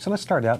So let's start out.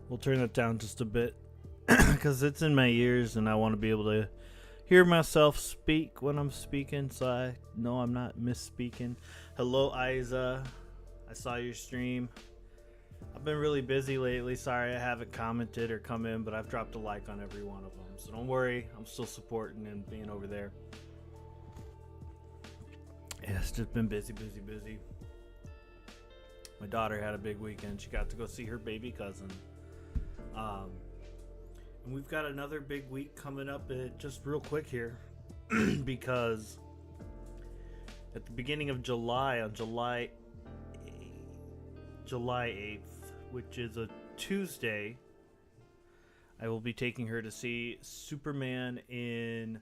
We'll turn it down just a bit because it's in my ears and I want to be able to hear myself speak when I'm speaking, so I know I'm not misspeaking. Hello, Isa. I saw your stream. I've been really busy lately. Sorry I haven't commented or come in, but I've dropped a like on every one of them. So don't worry. I'm still supporting and being over there. Yeah, it's just been busy. My daughter had a big weekend. She got to go see her baby cousin. And we've got another big week coming up just real quick here because at the beginning of July, on July 8th, which is a Tuesday, I will be taking her to see Superman in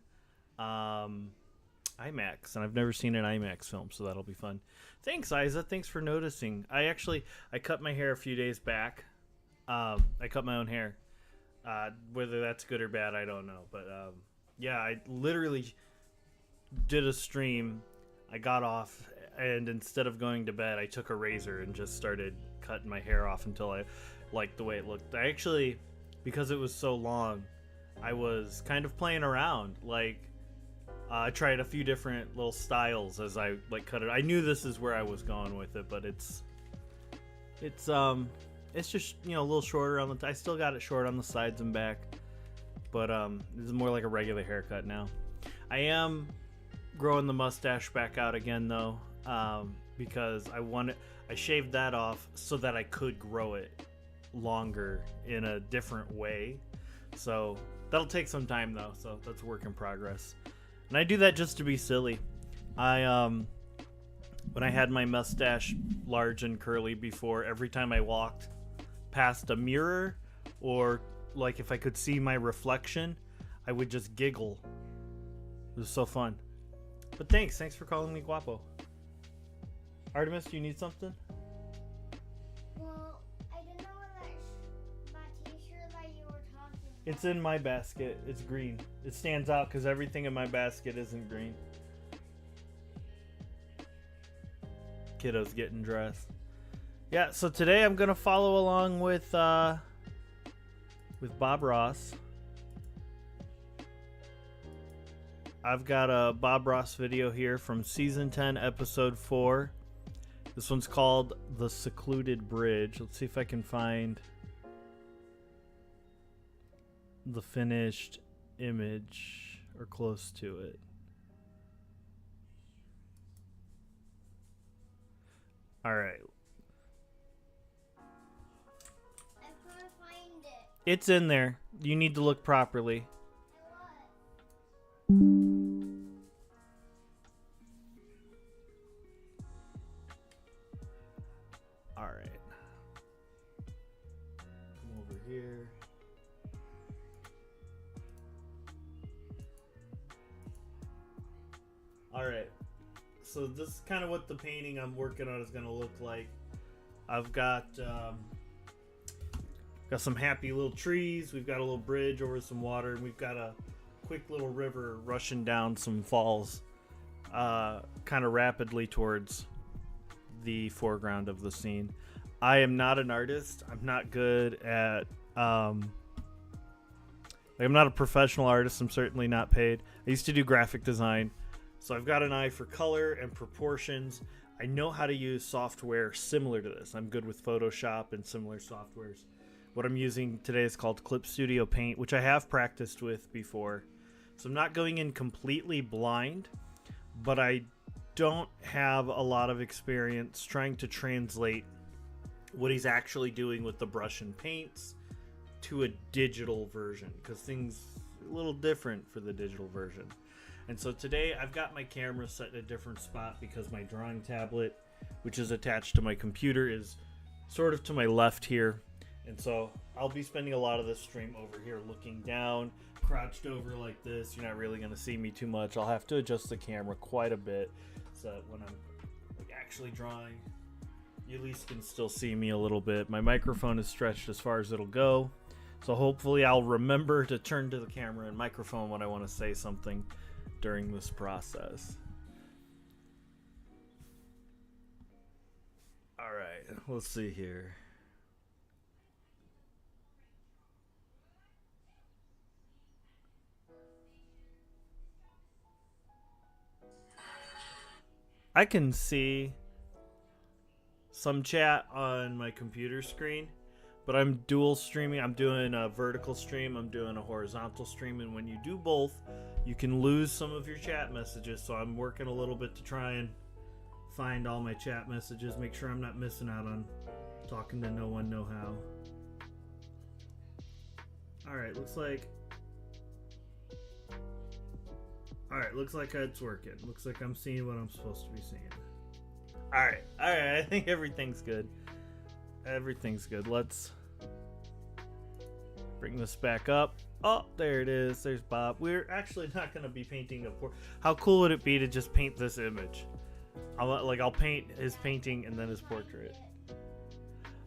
IMAX, and I've never seen an IMAX film, so that'll be fun. Thanks, Isa. Thanks for noticing. I cut my hair a few days back. I cut my own hair. Whether that's good or bad, I don't know. But yeah, I literally did a stream. I got off, and instead of going to bed, I took a razor and just started cutting my hair off until liked the way it looked. I actually, because it was so long, I was kind of playing around. Like, I tried a few different little styles as I like cut it. I knew this is where I was going with it, but it's just, you know, a little shorter on the. I still got it short on the sides and back, but this is more like a regular haircut now. I am growing the mustache back out again though, because I shaved that off so that I could grow it longer in a different way. So that'll take some time though. So that's a work in progress. And I do that just to be silly. When I had my mustache large and curly before, every time I walked past a mirror or like if I could see my reflection, I would just giggle. It was so fun. But thanks for calling me guapo. Artemis, do you need something? Well, I didn't know that t-shirt that you were talking about. It's in my basket. It's green. It stands out because everything in my basket isn't green. Kiddo's getting dressed. Yeah, so today I'm gonna follow along with Bob Ross. I've got a Bob Ross video here from season 10, episode 4. This one's called The Secluded Bridge. Let's see if I can find the finished image or close to it. All right. I couldn't find it. It's in there. You need to look properly. All right. Come over here. All right. So this is kind of what the painting I'm working on is going to look like. I've got some happy little trees. We've got a little bridge over some water, and we've got a quick little river rushing down some falls, kind of rapidly towards the foreground of the scene. I am not an artist. I'm not good at. I'm not a professional artist. I'm certainly not paid. I used to do graphic design. So I've got an eye for color and proportions. I know how to use software similar to this. I'm good with Photoshop and similar softwares. What I'm using today is called ClipStudioPaint, which I have practiced with before. So I'm not going in completely blind, but I don't have a lot of experience trying to translate what he's actually doing with the brush and paints to a digital version, because things are a little different for the digital version. And so today I've got my camera set in a different spot because my drawing tablet, which is attached to my computer, is sort of to my left here. And so I'll be spending a lot of this stream over here looking down, crouched over like this. You're not really going to see me too much. I'll have to adjust the camera quite a bit so that when I'm actually drawing, you at least can still see me a little bit. My microphone is stretched as far as it'll go. So hopefully I'll remember to turn to the camera and microphone when I want to say something during this process. All right, let's see here. I can see some chat on my computer screen, but I'm dual streaming. I'm doing a vertical stream, I'm doing a horizontal stream, and when you do both, you can lose some of your chat messages. So I'm working a little bit to try and find all my chat messages, make sure I'm not missing out on talking to no one, no how. Alright, looks like it's working. Looks like I'm seeing what I'm supposed to be seeing. Alright, I think everything's good. Everything's good. Let's bring this back up. Oh, there it is. There's Bob. We're actually not going to be painting a portrait. How cool would it be to just paint this image? I'll paint his painting and then his portrait.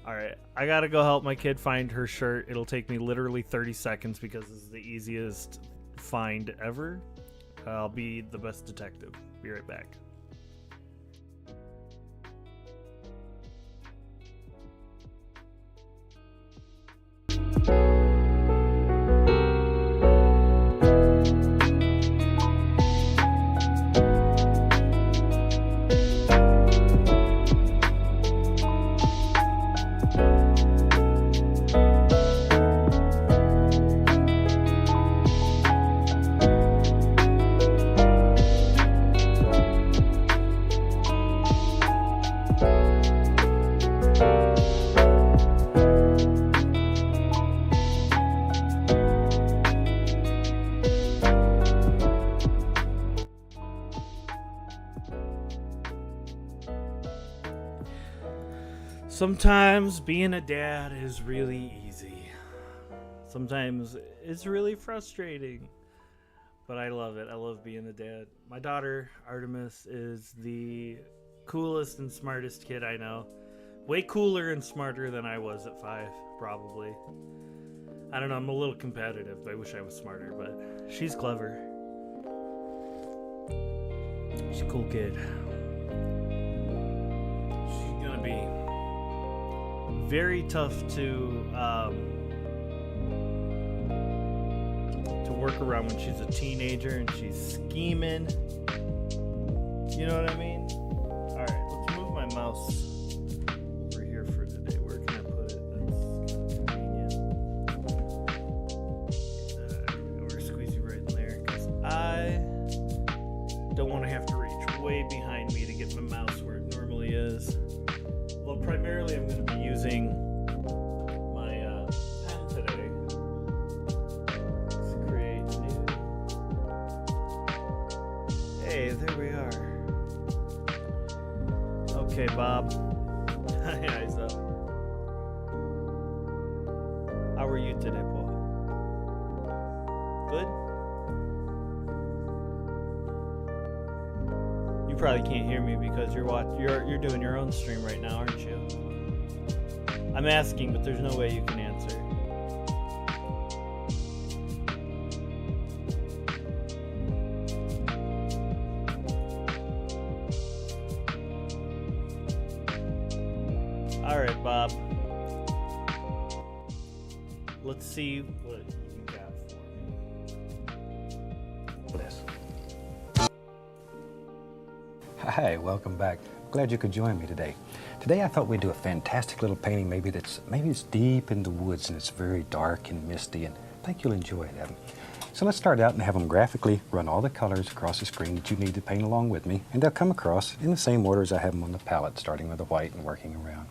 Alright, I gotta go help my kid find her shirt. It'll take me literally 30 seconds because this is the easiest find ever. I'll be the best detective. Be right back. Sometimes being a dad is really easy. Sometimes it's really frustrating. But I love it. I love being a dad. My daughter, Artemis, is the coolest and smartest kid I know. Way cooler and smarter than I was at 5, probably. I don't know, I'm a little competitive. I wish I was smarter, but she's clever. She's a cool kid. She's gonna be very tough to work around when she's a teenager and she's scheming. You know what I mean? Alright, let's move my mouse over here for today. Where can I put it? That's convenient. We're squeezy right in there because I don't want to have to reach way behind me to get my mouse where it normally is. Well, primarily I'm going to be using my pen today. Let's create new. Hey, there we are. Okay, Bob. Hi, eyes up. How are you today, Paul? Good? You probably can't hear me because you're doing your own stream right now, aren't you? I'm asking, but there's no way you can answer. All right, Bob. Let's see what you got for me. Bless. Hi, welcome back. Glad you could join me today. Today I thought we'd do a fantastic little painting maybe it's deep in the woods and it's very dark and misty, and I think you'll enjoy that. So let's start out and have them graphically run all the colors across the screen that you need to paint along with me, and they'll come across in the same order as I have them on the palette, starting with the white and working around.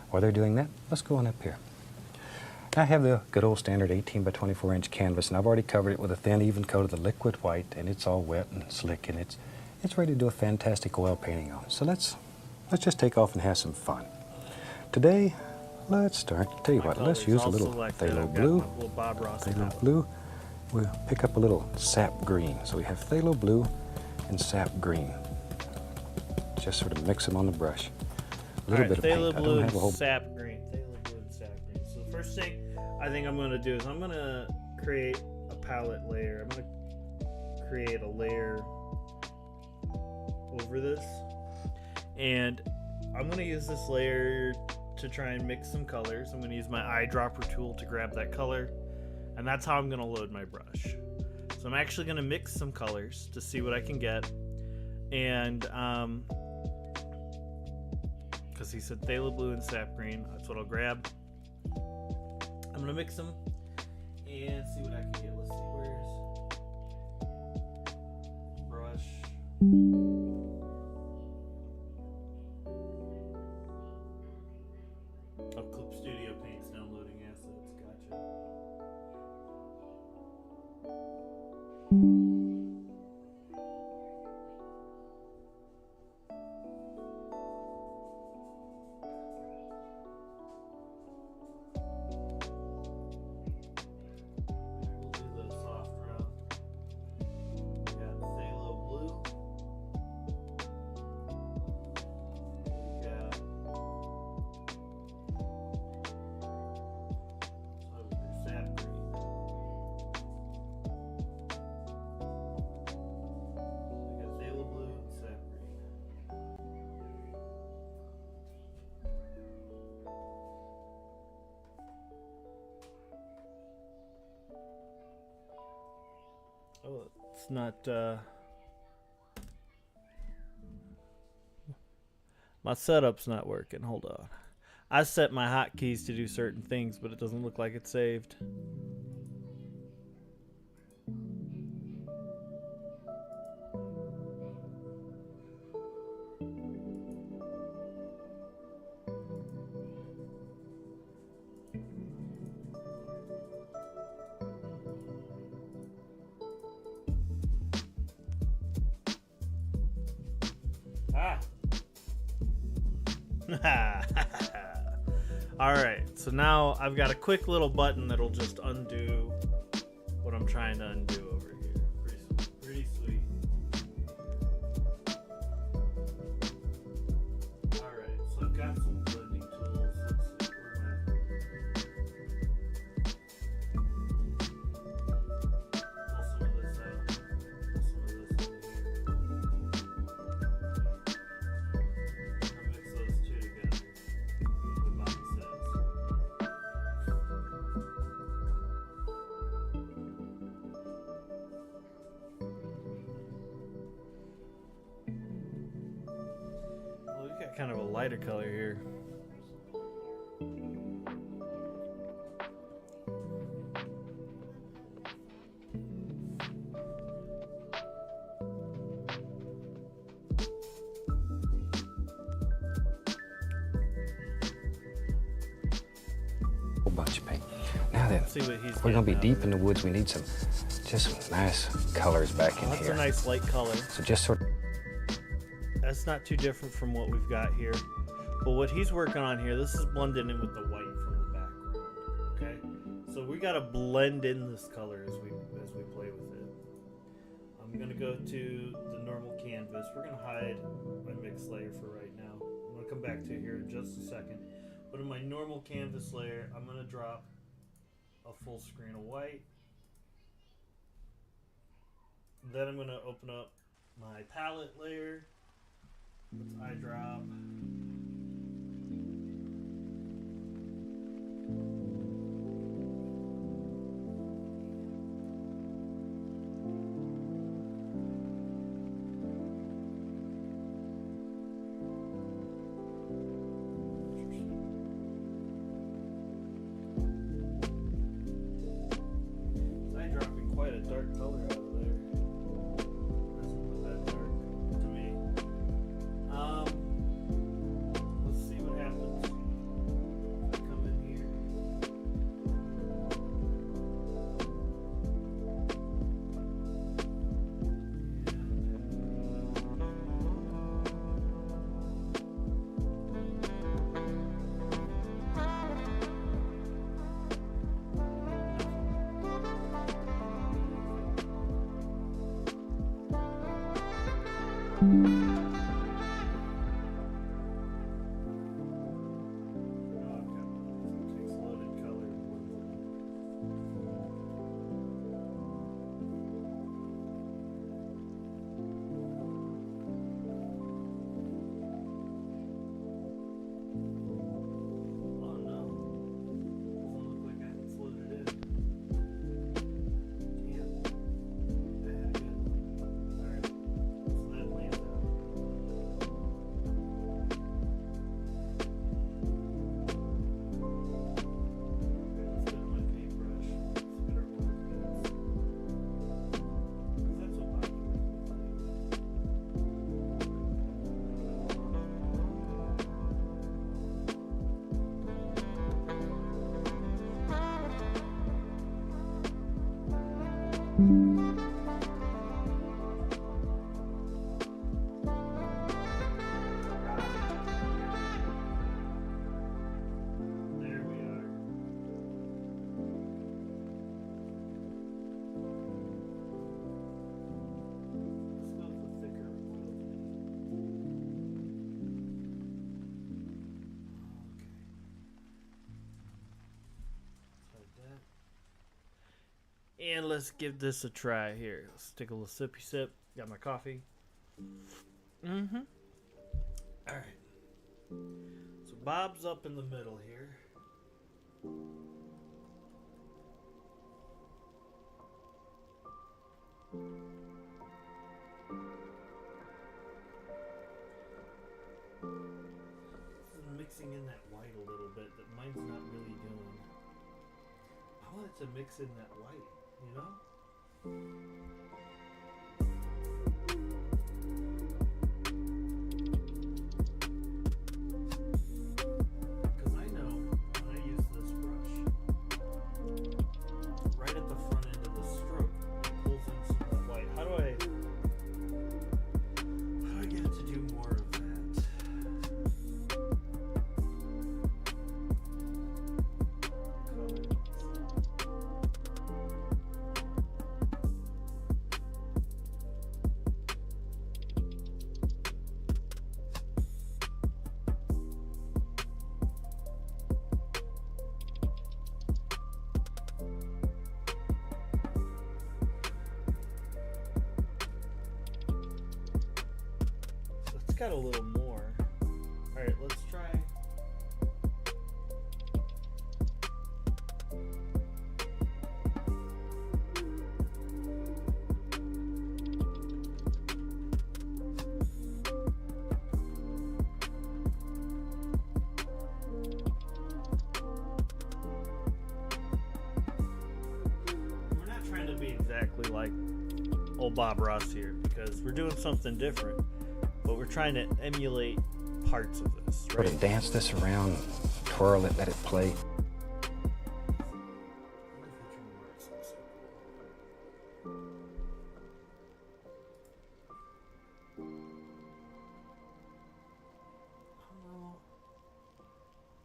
While they're doing that, let's go on up here. I have the good old standard 18 by 24 inch canvas, and I've already covered it with a thin even coat of the liquid white, and it's all wet and slick, and it's ready to do a fantastic oil painting on. So let's just take off and have some fun. Today, let's start. Tell you what, let's use a little phthalo blue. Phthalo blue. We'll pick up a little sap green. So we have phthalo blue and sap green. Just sort of mix them on the brush. A little bit of paint. Phthalo blue and sap green. Phthalo blue and sap green. So the first thing I think I'm going to do is I'm going to create a palette layer. I'm going to create a layer over this, and I'm going to use this layer to try and mix some colors. I'm going to use my eyedropper tool to grab that color, and that's how I'm going to load my brush. So I'm actually going to mix some colors to see what I can get, and because he said phthalo blue and sap green, that's what I'll grab. I'm going to mix them and see what I can get. Let's see, where's brush? Oh, ClipStudioPaint's downloading assets. Gotcha. We'll do the soft round. We got phthalo blue. We got sap green. We got phthalo blue and sap green. Oh, it's not, my setup's not working. Hold on. I set my hotkeys to do certain things, but it doesn't look like it's saved. Ah! Alright, so now I've got a quick little button that'll just undo what I'm trying to undo over here. Pretty sweet. Alright, so I've got some blending tools. Let's see where my pull some of this out. Pull some of this in here. I'll mix those two together. The body says. Well, we've got kind of a lighter color here. Whole bunch of paint. Now then, See what he's we're gonna be getting out deep of in the it. woods. We need some nice colors back in That's here. a nice light color. So just sort of. That's not too different from what we've got here. But what he's working on here, this is blending in with the white from the background. Okay? So we gotta blend in this color as we play with it. I'm gonna go to the normal canvas. We're gonna hide my mix layer for right now. I'm gonna come back to here in just a second. But in my normal canvas layer, I'm gonna drop a full screen of white. Then I'm gonna open up my palette layer. I drop I'm dropping quite a dark color out of there. Doesn't look that dark to me. Let's see what happens. If I come in here. Takes loaded color and blends it in. Oh no. Doesn't look like it's loaded in. Damn. I had a good one. Alright. So that lands out. Okay, let's get my paintbrush. Let's get our oil paints. 'Cause that's what popular is. There we are. Let's go with the thicker oil paint. Okay. Like that. And let's give this a try here. Let's take a little sippy sip. Got my coffee. Mm-hmm. Alright. So Bob's up in the middle here. This is mixing in that white a little bit that mine's not really doing. I want it to mix in that white, you know? Because I know when I use this brush, right at the front end of the stroke, it pulls in some of that white. How do I get it to do more of that? It's got a little more. Alright, let's try. We're not trying to be exactly like old Bob Ross here because we're doing something different, but we're trying to emulate parts of this, We're right? gonna dance this around, twirl it, let it play.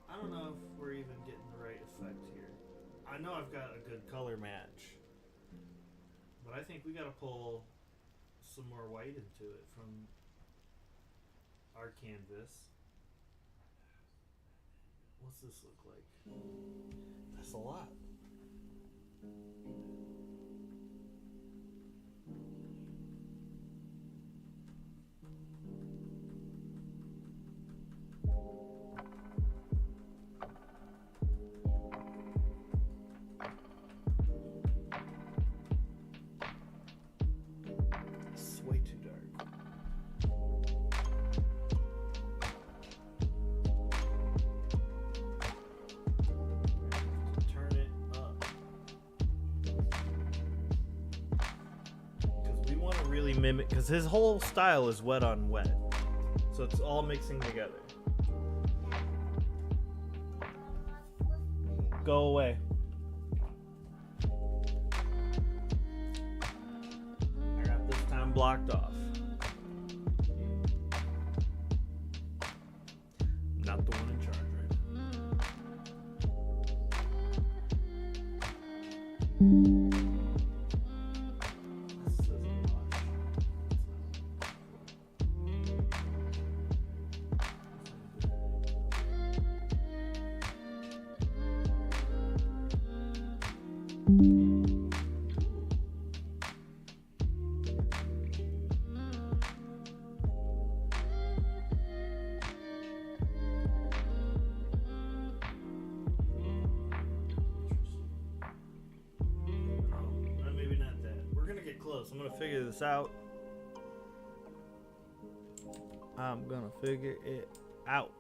I don't know if we're even getting the right effect here. I know I've got a good color match, but I think we gotta pull some more white into it from our canvas. What's this look like? That's a lot. It's way too dark. Turn it up. Because we want to really mimic, because his whole style is wet on wet. So it's all mixing together. Go away. I got this time blocked off. I'm not the one in charge right now. This isn't much. Maybe not that. We're gonna get close. I'm gonna figure this out. I'm gonna figure it out.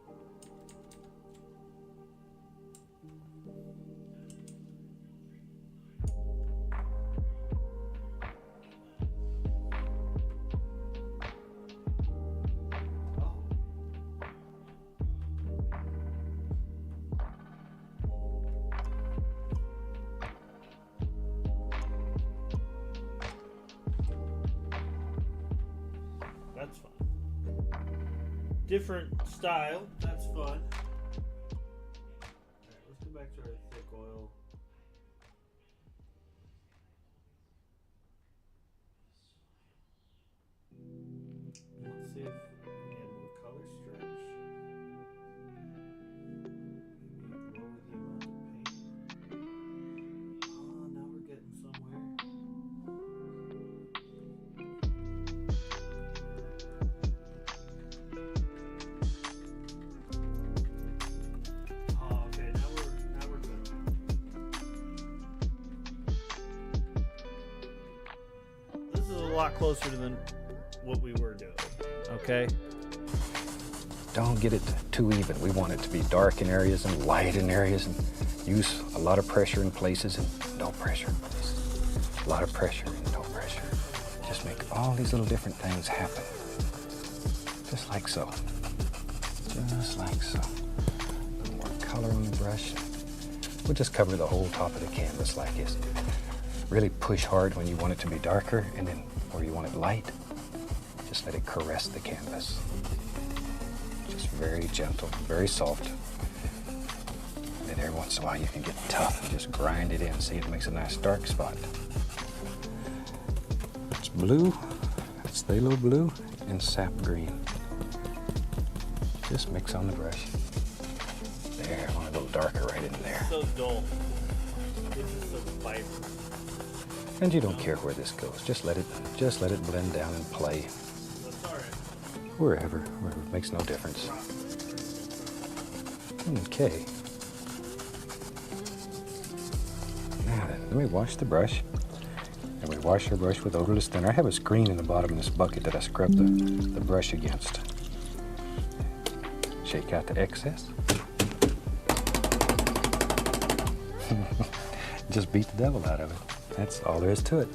That's fun. Different style. That's fun. Alright, let's go back to our thick oil. Let's see if again with color stretch. Maybe lower the amount of paint. Oh, now we're getting somewhere. Oh, okay, now we're good. This is a lot closer than what we were doing. Okay? Don't get it too even. We want it to be dark in areas and light in areas, and use a lot of pressure in places and no pressure in places. A lot of pressure and no pressure. Just make all these little different things happen. Just like so. Just like so. A little more color on the brush. We'll just cover the whole top of the canvas like this. Really push hard when you want it to be darker, and then where you want it light, just let it caress the canvas. Just very gentle, very soft. And then every once in a while you can get tough and just grind it in. See, it makes a nice dark spot. It's blue, it's phthalo blue, and sap green. Just mix on the brush. There, I want a little darker right in there. So dull. This is so vibrant. And you don't care where this goes. Just let it blend down and play. That's alright. wherever it makes no difference. Okay. Now then, let me wash the brush. And we wash our brush with odorless thinner. I have a screen in the bottom of this bucket that I scrub the brush against. Shake out the excess. Just beat the devil out of it. That's all there is to it.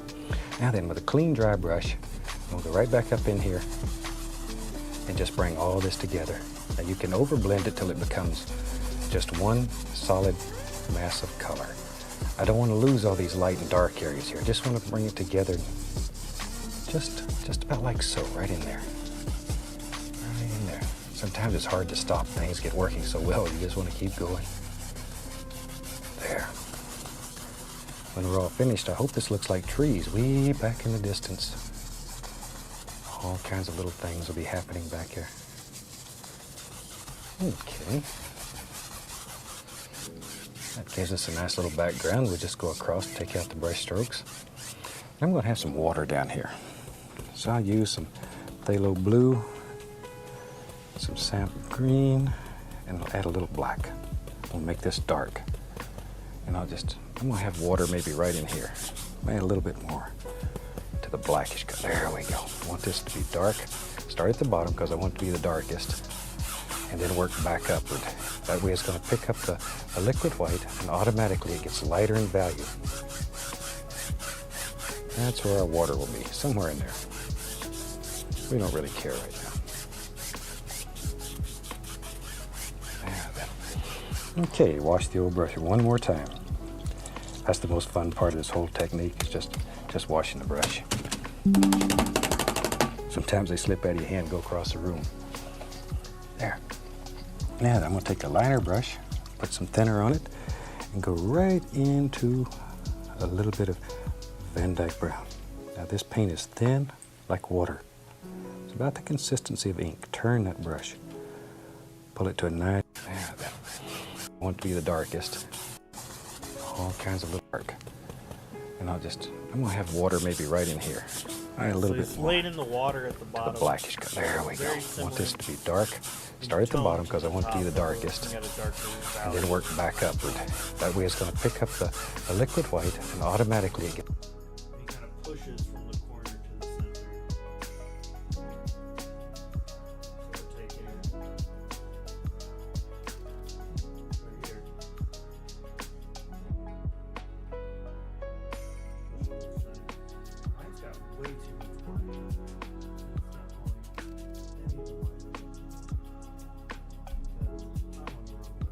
Now then, with a clean, dry brush, we'll go right back up in here and just bring all this together. Now you can overblend it till it becomes just one solid mass of color. I don't want to lose all these light and dark areas here. I just want to bring it together just about like so, right in there. Right in there. Sometimes it's hard to stop. Things get working so well, you just want to keep going. There. When we're all finished, I hope this looks like trees way back in the distance. All kinds of little things will be happening back here. Okay. That gives us a nice little background. We'll just go across, take out the brush strokes. I'm going to have some water down here. So I'll use some phthalo blue, some sap green, and I'll add a little black. We'll make this dark. And I'm going to have water maybe right in here. Add a little bit more to the blackish color. There we go. I want this to be dark. Start at the bottom because I want it to be the darkest. And then work back upward. That way it's going to pick up the liquid white and automatically it gets lighter in value. That's where our water will be, somewhere in there. We don't really care right now. There, then. Okay, wash the old brush one more time. That's the most fun part of this whole technique, is just washing the brush. Sometimes they slip out of your hand and go across the room. There. Now I'm going to take a liner brush, put some thinner on it, and go right into a little bit of Van Dyke brown. Now this paint is thin like water. It's about the consistency of ink. Turn that brush. Pull it to a nice, there. I want it to be the darkest. All kinds of little dark. And I'm going to have water maybe right in here. Add a little bit more. Laid in the water at the bottom. The blackish color. There we go. I want this to be dark. Start at the bottom because I want it to be the darkest. And then work back upward. That way it's going to pick up the liquid white and automatically it gets... It kind of pushes from the corner to the center. So we're taking right here. Mine's got way too much white. It's not going any of the way. Because I'm on the wrong way.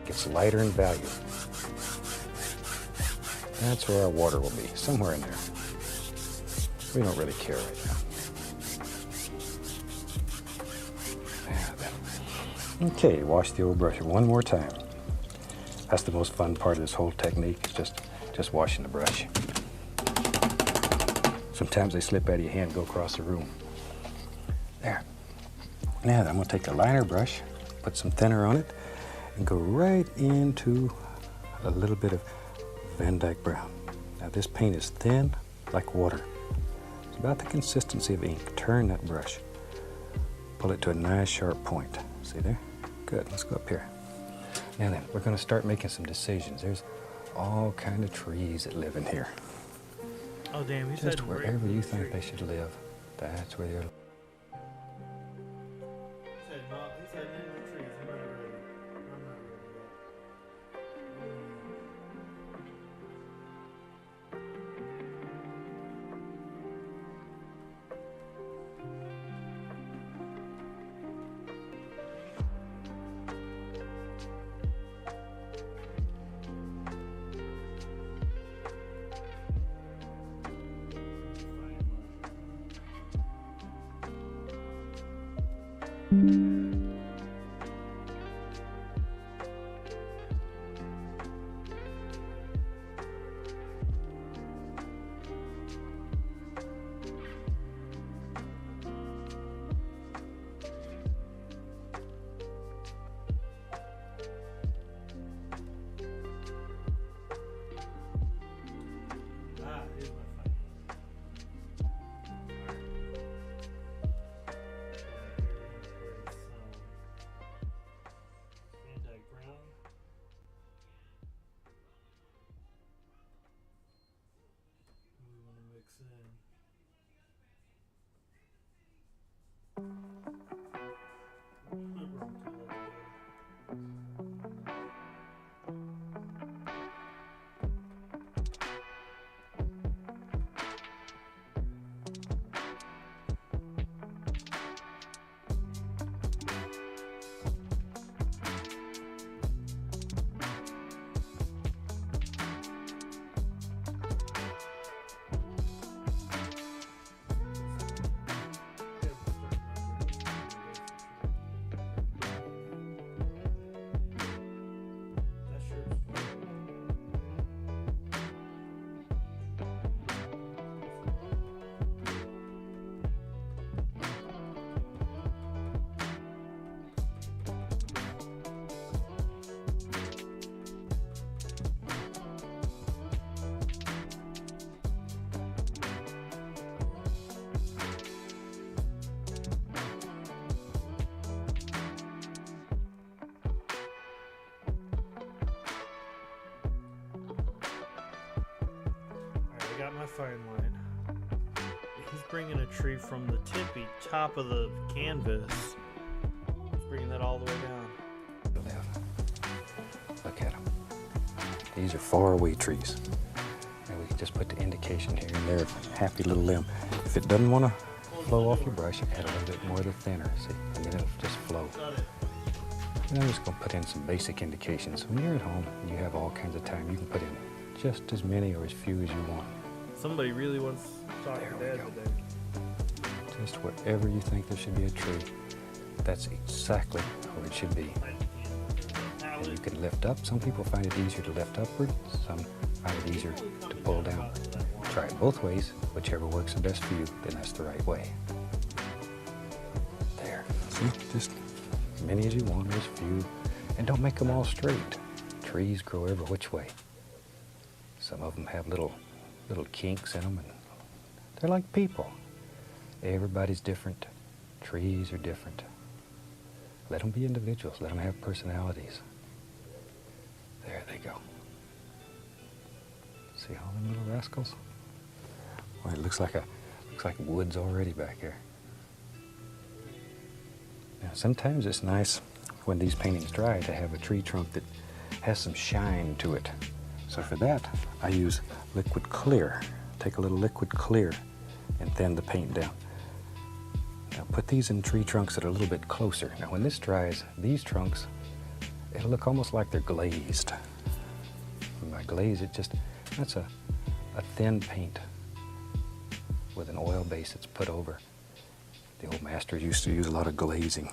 Gets lighter in value. That's where our water will be, somewhere in there. We don't really care right now. There, then. Okay, wash the old brush one more time. That's the most fun part of this whole technique, is just washing the brush. Sometimes they slip out of your hand and go across the room. There. Now I'm going to take a liner brush, put some thinner on it, and go right into a little bit of Van Dyke brown. Now this paint is thin like water. It's about the consistency of ink. Turn that brush. Pull it to a nice sharp point. See there? Good, let's go up here. Now then, we're going to start making some decisions. There's all kind of trees that live in here. Oh damn, you Just said wherever you think they should live, that's where they're. He said in the trees. I'm not ready. I'm not ready yet. Here's my final. Anti-ground. We want to mix in. Wrong color. I got my fine line. He's bringing a tree from the tippy top of the canvas. He's bringing that all the way down. Look at them. These are far away trees. And we can just put the indication here and there, happy little limb. If it doesn't want to flow off your brush, add a little bit more of the thinner, see? And then it'll just flow. And I'm just going to put in some basic indications. When you're at home and you have all kinds of time, you can put in just as many or as few as you want. Somebody really wants to talk to Dad today. Just wherever you think there should be a tree, that's exactly where it should be. And you can lift up. Some people find it easier to lift upward. Some find it easier to pull down. Try it both ways. Whichever works the best for you, then that's the right way. There. See? Just as many as you want, or as few. And don't make them all straight. Trees grow every which way. Some of them have little kinks in them, and they're like people. Everybody's different. Trees are different. Let them be individuals. Let them have personalities. There they go. See all them little rascals? Well, it looks like woods already back here. Now, sometimes it's nice when these paintings dry to have a tree trunk that has some shine to it. So for that, I use liquid clear. Take a little liquid clear and thin the paint down. Now put these in tree trunks that are a little bit closer. Now when this dries, these trunks, it'll look almost like they're glazed. And by glaze, that's a thin paint with an oil base that's put over. The old masters used to use a lot of glazing.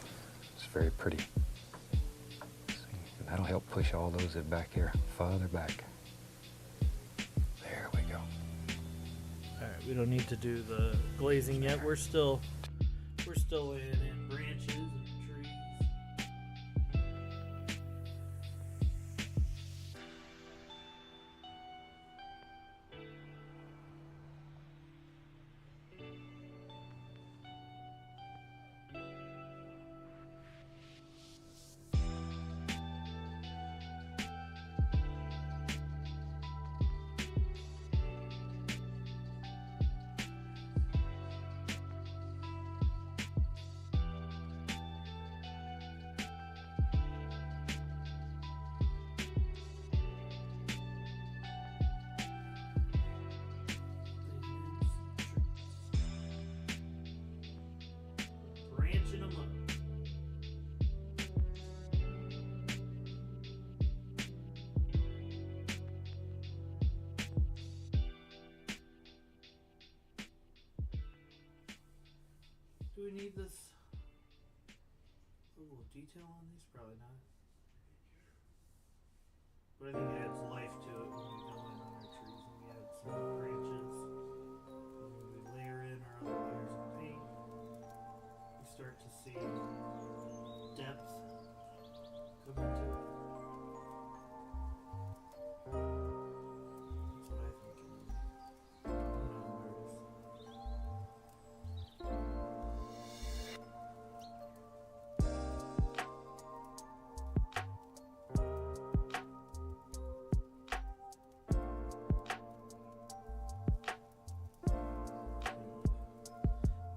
It's very pretty. See? And that'll help push all those back here farther back. There we go. All right, we don't need to do the glazing yet. We're still in branches and trees. Branching them up. Do we need this? detail on these? Probably not. But I think it adds life to it when we go in on our trees and we add some branches. And when we layer in our other layers of paint, we start to see depth come into it. That's what I think. I'm not an artist.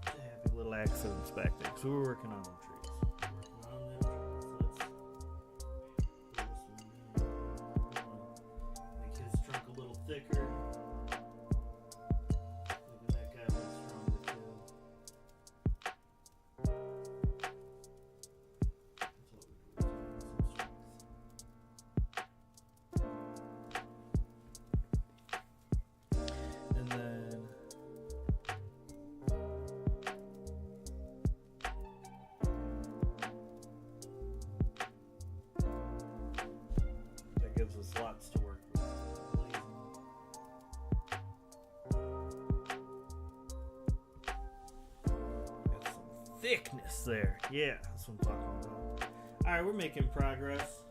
Happy little accidents back there, because we were working on them trees. Make his trunk a little thicker. Maybe that guy looks stronger too. That's what we do. Some strength. And then that gives us lots to work with. Got some thickness there. Yeah, that's what I'm talking about. Alright, we're making progress.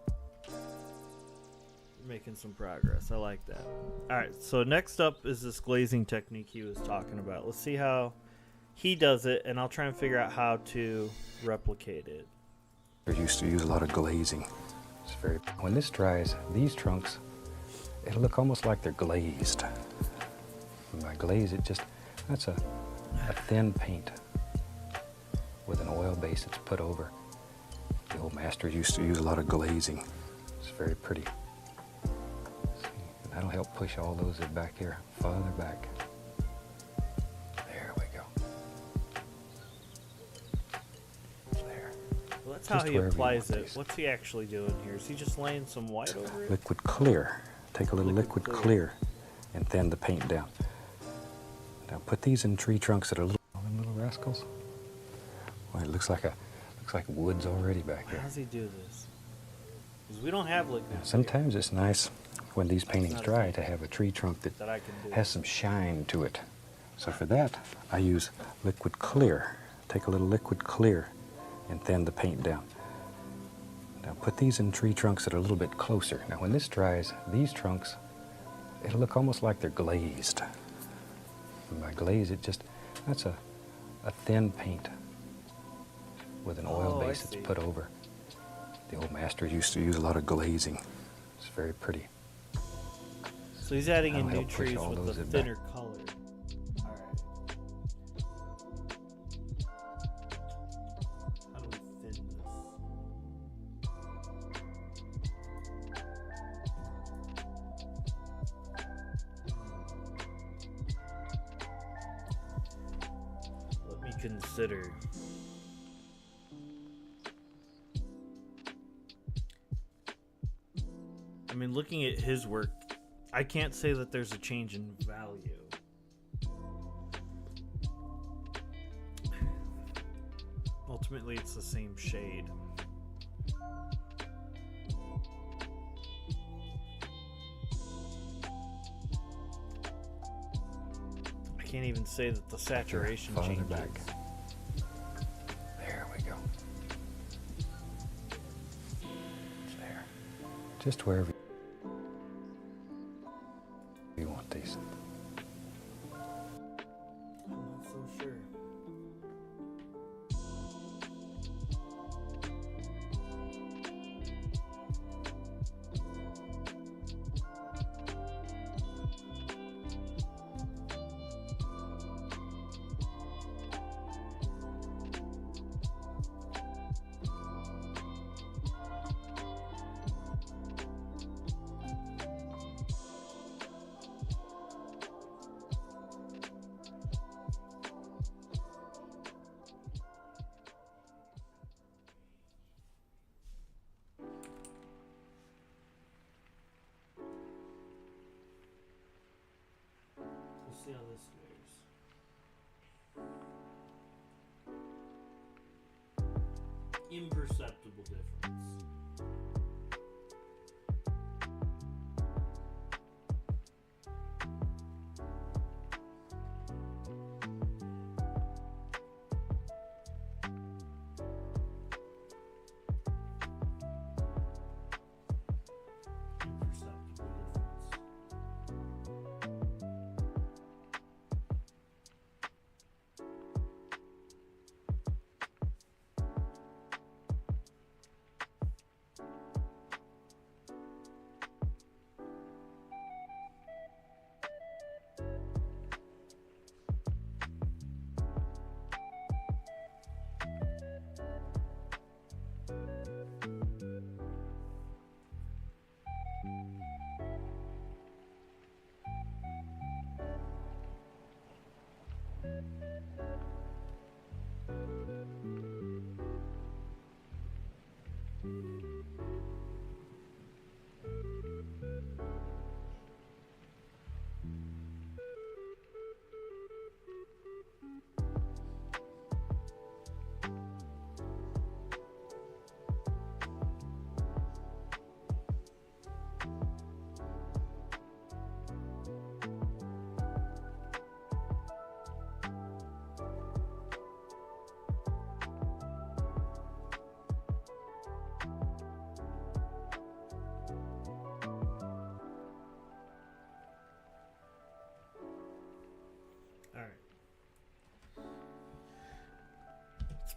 We're making some progress. I like that. Alright, so next up is this glazing technique he was talking about. Let's see how he does it, and I'll try and figure out how to replicate it. We used to use a lot of glazing. It's very. When this dries, these trunks, it'll look almost like they're glazed. And by glaze, that's a thin paint with an oil base that's put over. The old masters used to use a lot of glazing. It's very pretty. See, and that'll help push all those back here, farther back. There we go. There. Well, that's how Just he wherever you applies want it. these. What's he actually doing here? Is he just laying some white over it? Liquid clear. Take a little Liquid liquid clear. clear and thin the paint down. Now put these in tree trunks that are little rascals. Well, it looks like woods already back How here. does he do this? Because we don't have liquid Now, sometimes it's nice when these paintings not a dry thing to have a tree trunk that I can do. has some shine to it. So for that, I use liquid clear. Take a little liquid clear and thin the paint down. Now put these in tree trunks that are a little bit closer. Now when this dries, these trunks, it'll look almost like they're glazed. And by glaze, that's a thin paint with an oil Oh, I base that's see. put over. The old masters used to use a lot of glazing. It's very pretty. So he's adding in That'll new help push trees all with those a back. thinner color. Alright. How do we thin this? Let me consider. I mean, looking at his work, I can't say that there's a change in value. Ultimately, it's the same shade. I can't even say that the saturation Farther changes. back. There we go. There. Just wherever you want these. I'm not so sure. We'll see how this goes. imperceptible difference.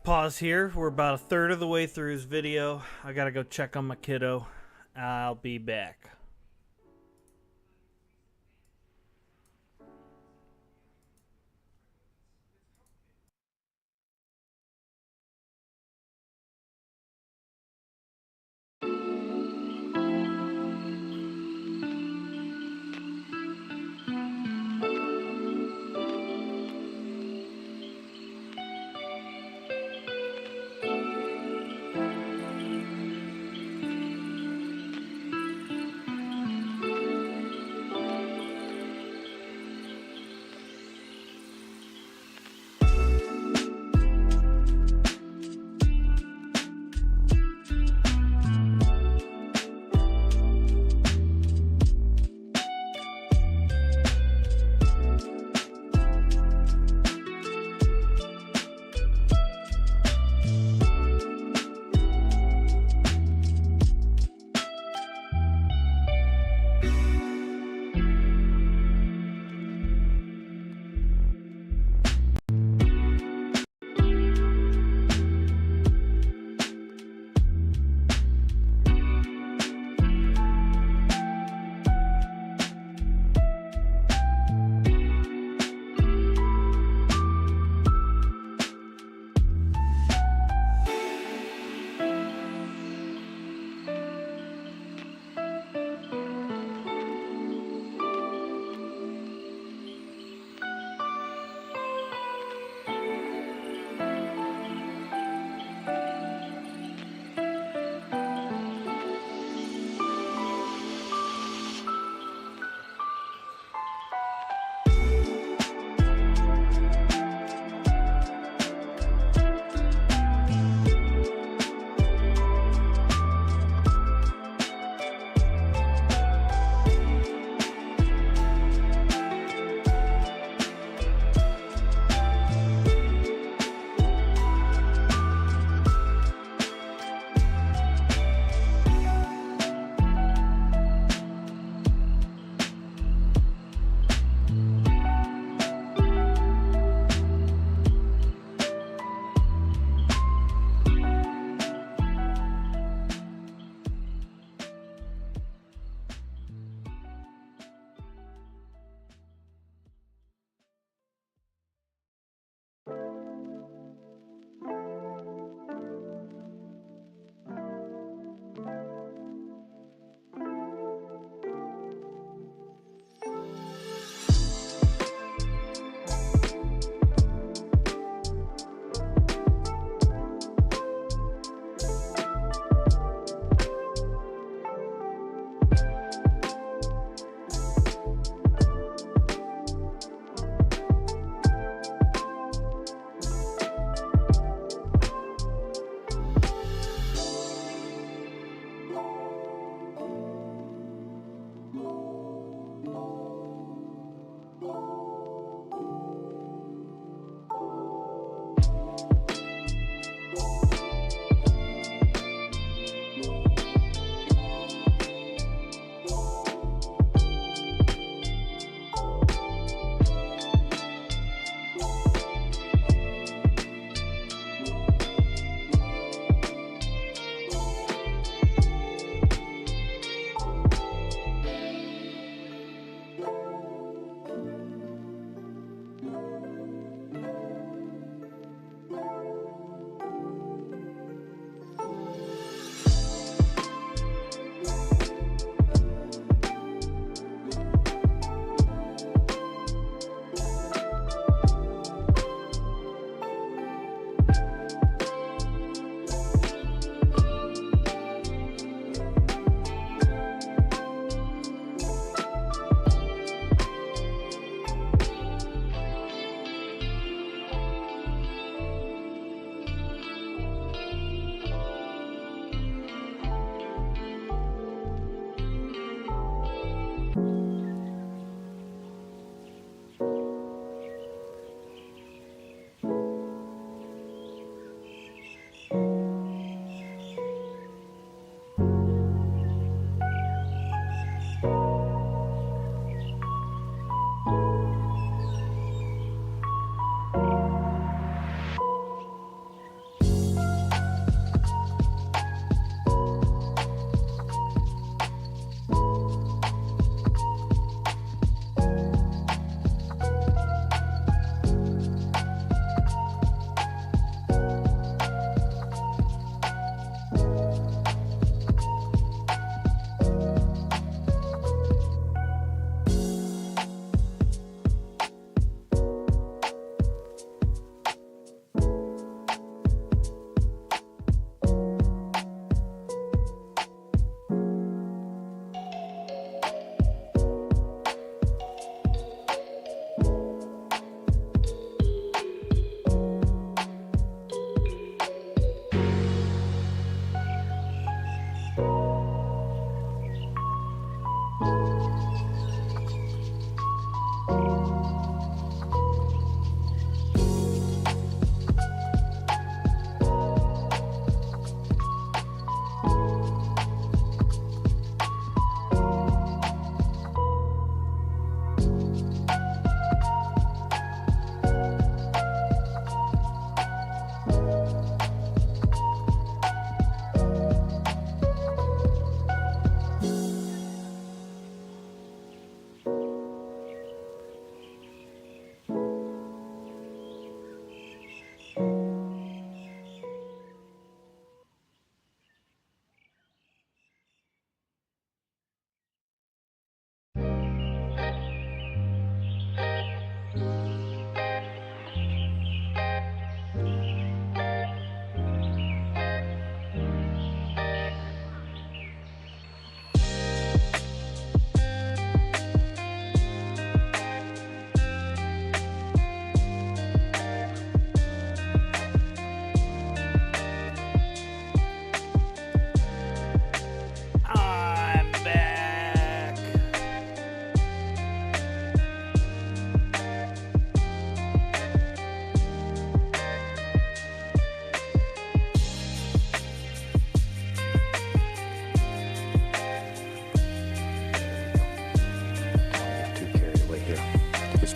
Pause here. We're about a third of the way through his video. I gotta go check on my kiddo. I'll be back.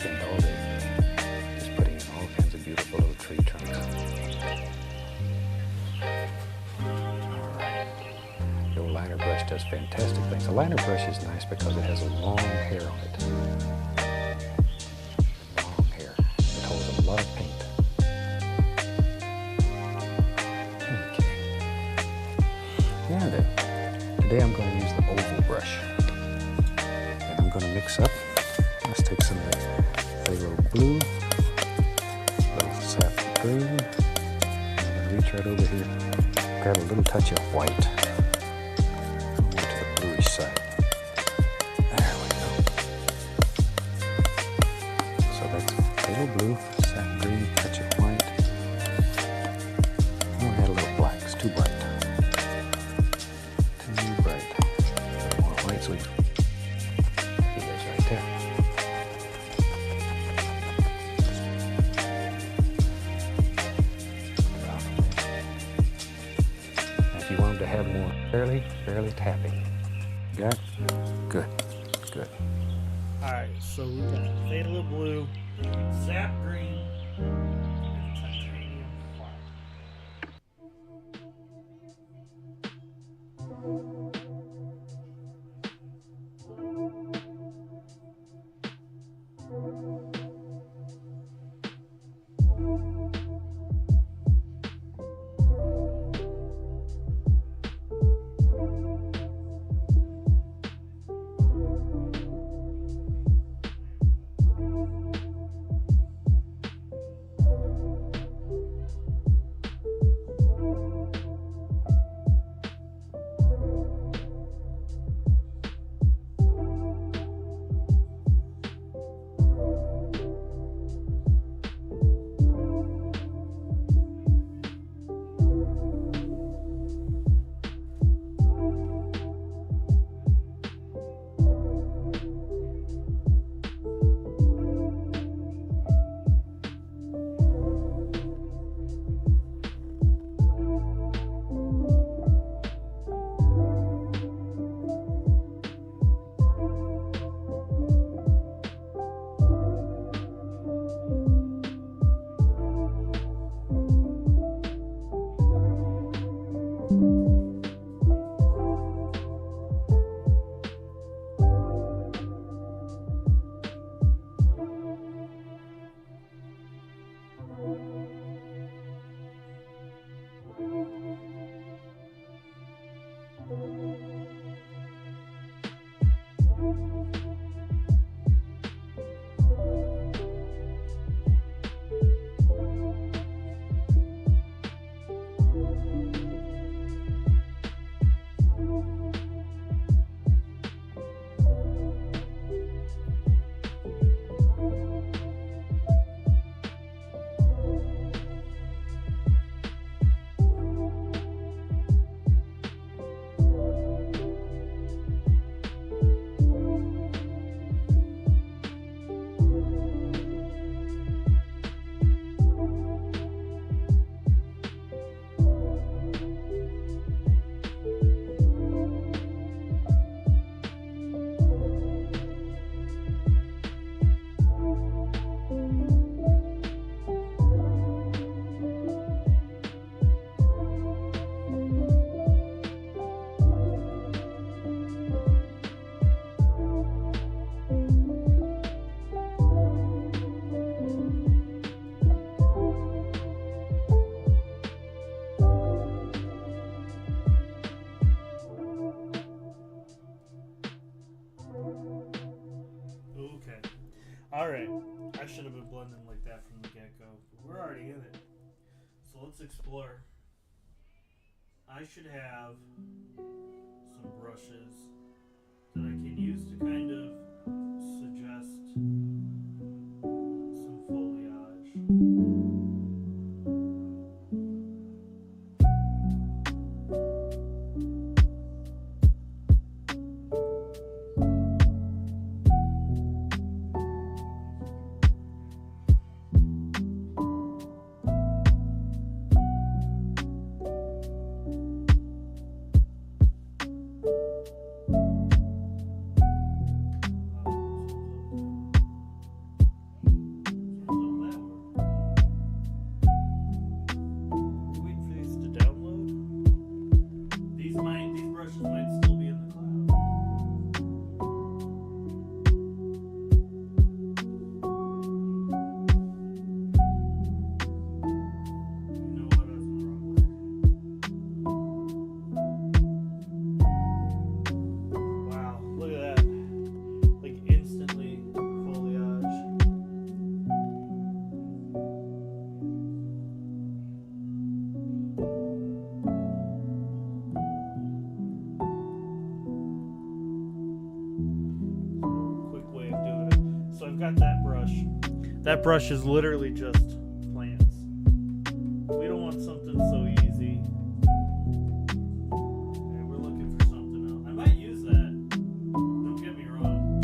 spend all day just putting in all kinds of beautiful little tree trunks. Alright. The old liner brush does fantastic things. A liner brush is nice because it has a long hair on it. Long hair. It holds a lot of paint. Okay. Now then, today I'm going to use the oval brush. And I'm going to mix up. Let's take some of that phthalo blue, a little sap green. I'm going to reach right over here, grab a little touch of white. Over to the bluish side. There we go. So that's phthalo blue, sap green, touch of white. I'm going to add a little black. It's too bright. Too bright. A little more white, so we see this right there. If you want them to have more fairly tapping. Got it? Good. Good. Alright, so we got phthalo blue, sap green, and titanium white. Alright, I should have been blending like that from the get-go. We're already in it. So let's explore. I should have some brushes that I can use to kind of suggest some foliage. That brush is literally just plants. We don't want something so easy. Okay, we're looking for something else. I might use that. Don't get me wrong.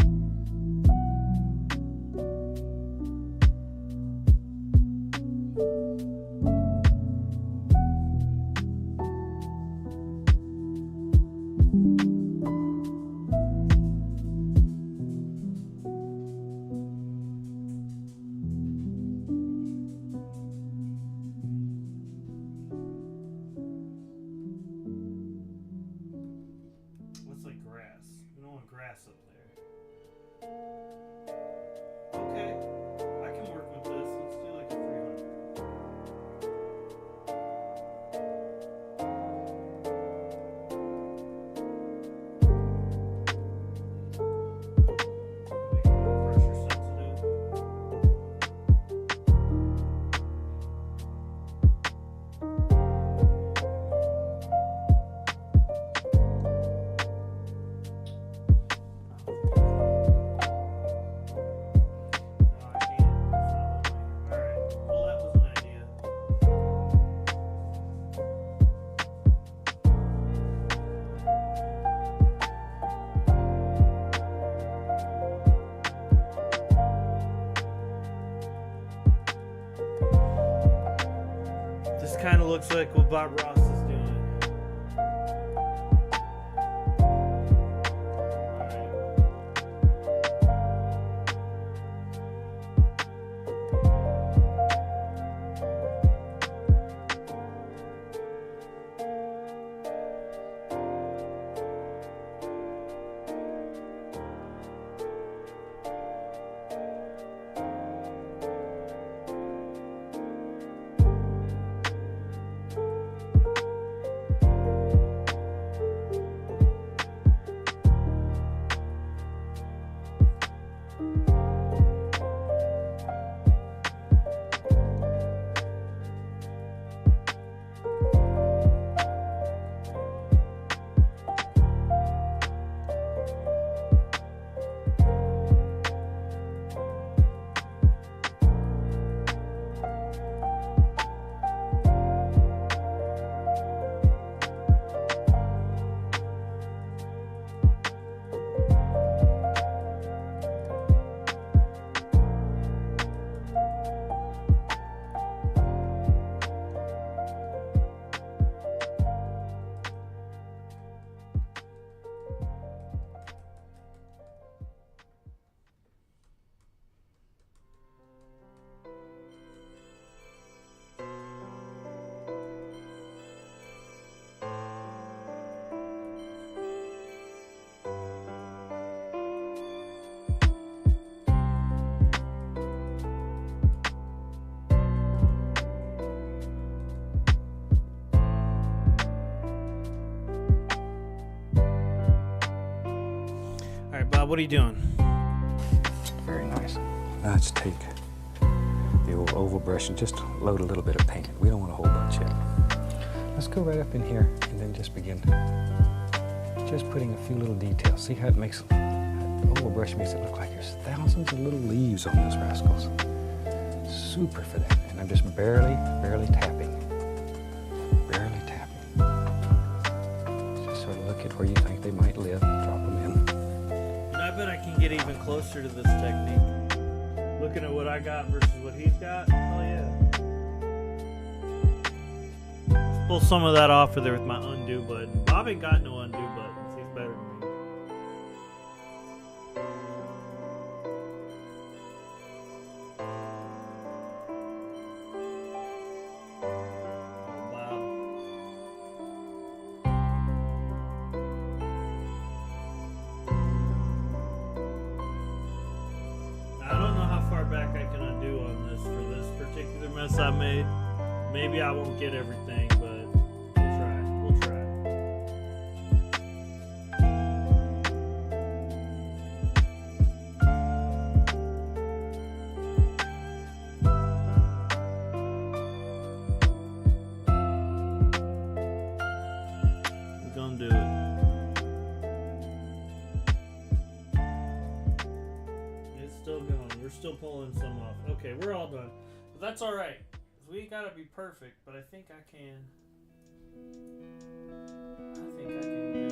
Looks like grass. We don't want grass up there. Okay, I can work with this. Let's do like a 300. Make it more pressure sensitive. No, I can't. Alright. Well, that was an idea. This kind of looks like what Bob Ross is doing. Alright. Alright, Bob, what are you doing? Very nice. Now let's take the old oval brush and just load a little bit of paint. We don't want a whole bunch yet. Let's go right up in here and then just begin just putting a few little details. See how it makes, that oval brush makes it look like there's thousands of little leaves on those rascals. Super for that. And I'm just barely tapping. Barely tapping. Just sort of look at where you think they might live and drop them in. And I bet I can get even closer to this technique. Looking at what I got versus what he's got. Oh yeah. Let's pull some of that off of there with my undo button. Bob ain't got no undo buttons. He's better than me. Wow. I don't know how far back I can undo on this for this particular mess I made. Maybe I won't get everything, but we'll try. We'll try. We're gonna do it. It's still going. We're still pulling some off. Okay, we're all done. But that's all right. 'Cause we gotta be perfect, but I think I can. I think I can do.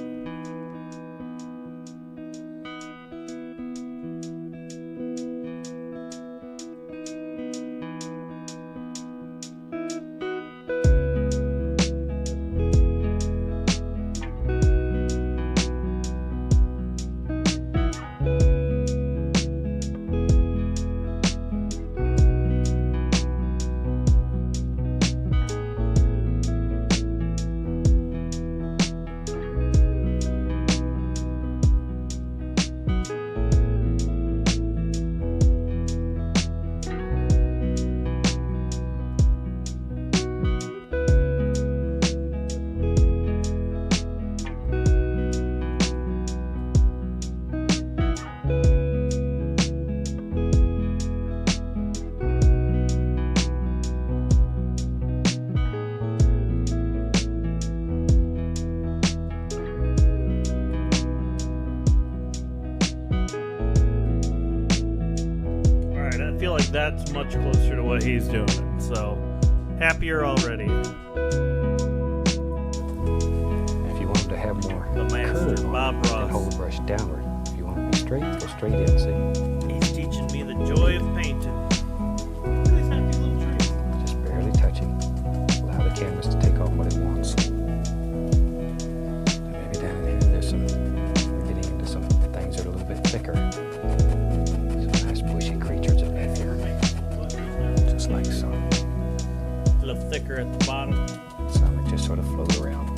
I feel like that's much closer to what he's doing. So, happier already. If you want them to have more The master, curve, Bob you can Ross. hold the brush downward. If you want to be straight, go straight in, see? He's teaching me the joy of painting. Look at these happy little trees. Just barely touching. Allow the canvas to take off what it wants. And maybe down in here, there's some, we're getting into some things that are a little bit thicker. Some nice bushy creatures in that here. Just like so. A little thicker at the bottom. Some that just sort of float around.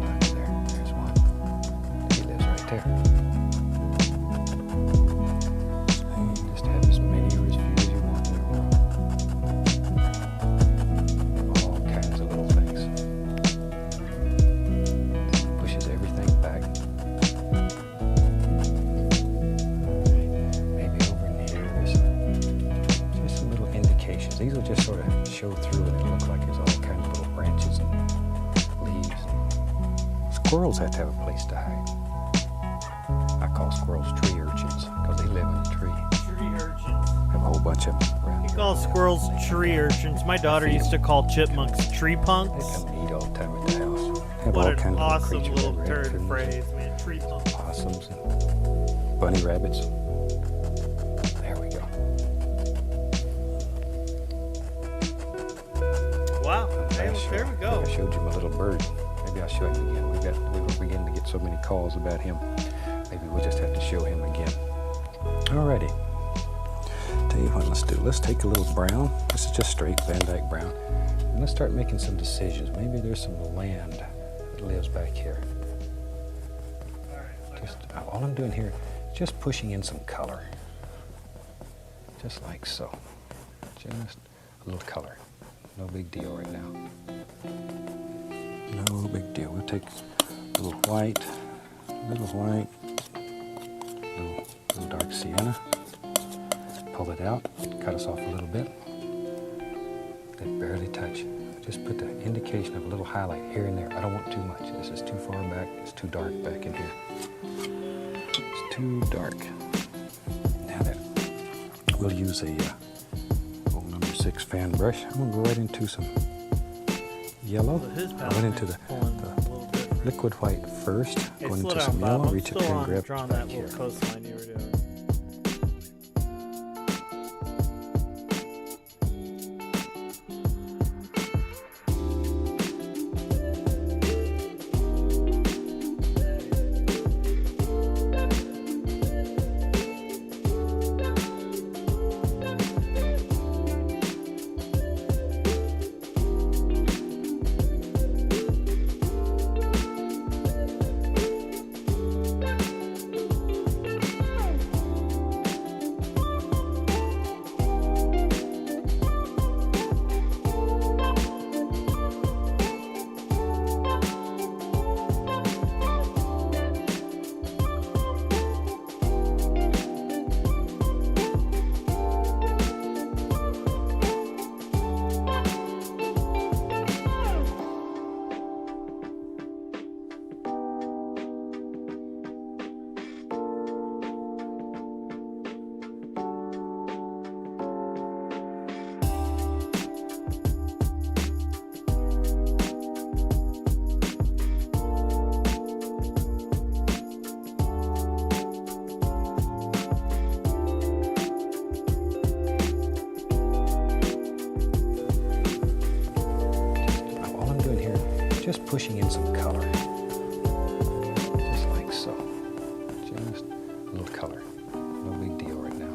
Right there, there's one. He lives right there. And just have as many or as few as you want in the world. All kinds of little things. Pushes everything back. Maybe over in here there's just some little indications. These will just sort of show through and it'll look like there's all kinds of little branches and leaves. Squirrels have to have a place to hide. I call squirrels tree urchins because they live in a tree. Tree urchins. Have a whole bunch of them around. He calls squirrels tree urchins. My daughter used to call chipmunks tree They punks. come and eat all the time at the house. Have What all an kinds awesome of creatures. little turd raccoons, phrase, man. Tree punks. Possums and bunny rabbits. There we go. Wow. There Nice we shot. go. I showed you my little bird. Maybe I'll show him again. We were beginning to get so many calls about him. Maybe we'll just have to show him again. Alrighty. Tell you what, let's do. Let's take a little brown. This is just straight Van Dyke brown. And let's start making some decisions. Maybe there's some land that lives back here. Just all I'm doing here is just pushing in some color. Just like so. Just a little color. No big deal right now. No big deal. We'll take a little white, little dark sienna. Pull it out, cut us off a little bit. Then barely touch. Just put the indication of a little highlight here and there. I don't want too much. This is too far back. It's too dark back in here. It's too dark. Now that we'll use a old number 6 fan brush. I'm gonna go right into some yellow. So his I went into the pulling a little bit. liquid white first. Hey, Going slow into down, some Bob. yellow. I'm Reach up still here and on grab drawing back that here. little coastline you were doing. pushing in some color. Just like so. Just a little color. No big deal right now.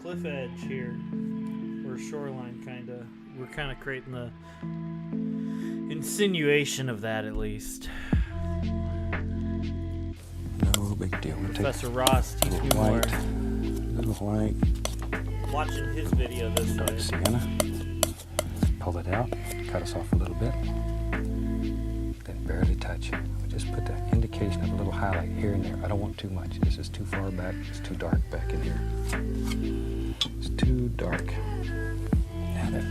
Cliff edge here, or shoreline, kind of. We're kind of creating the insinuation of that, at least. No big deal. We'll Professor Ross, teach me more. Little white. Watching his video this way. Sienna. Pull it out. Cut us off a little bit. Then barely touch. We just put the indication of a little highlight here and there. I don't want too much. This is too far back. It's too dark back in here. It's too dark. Now that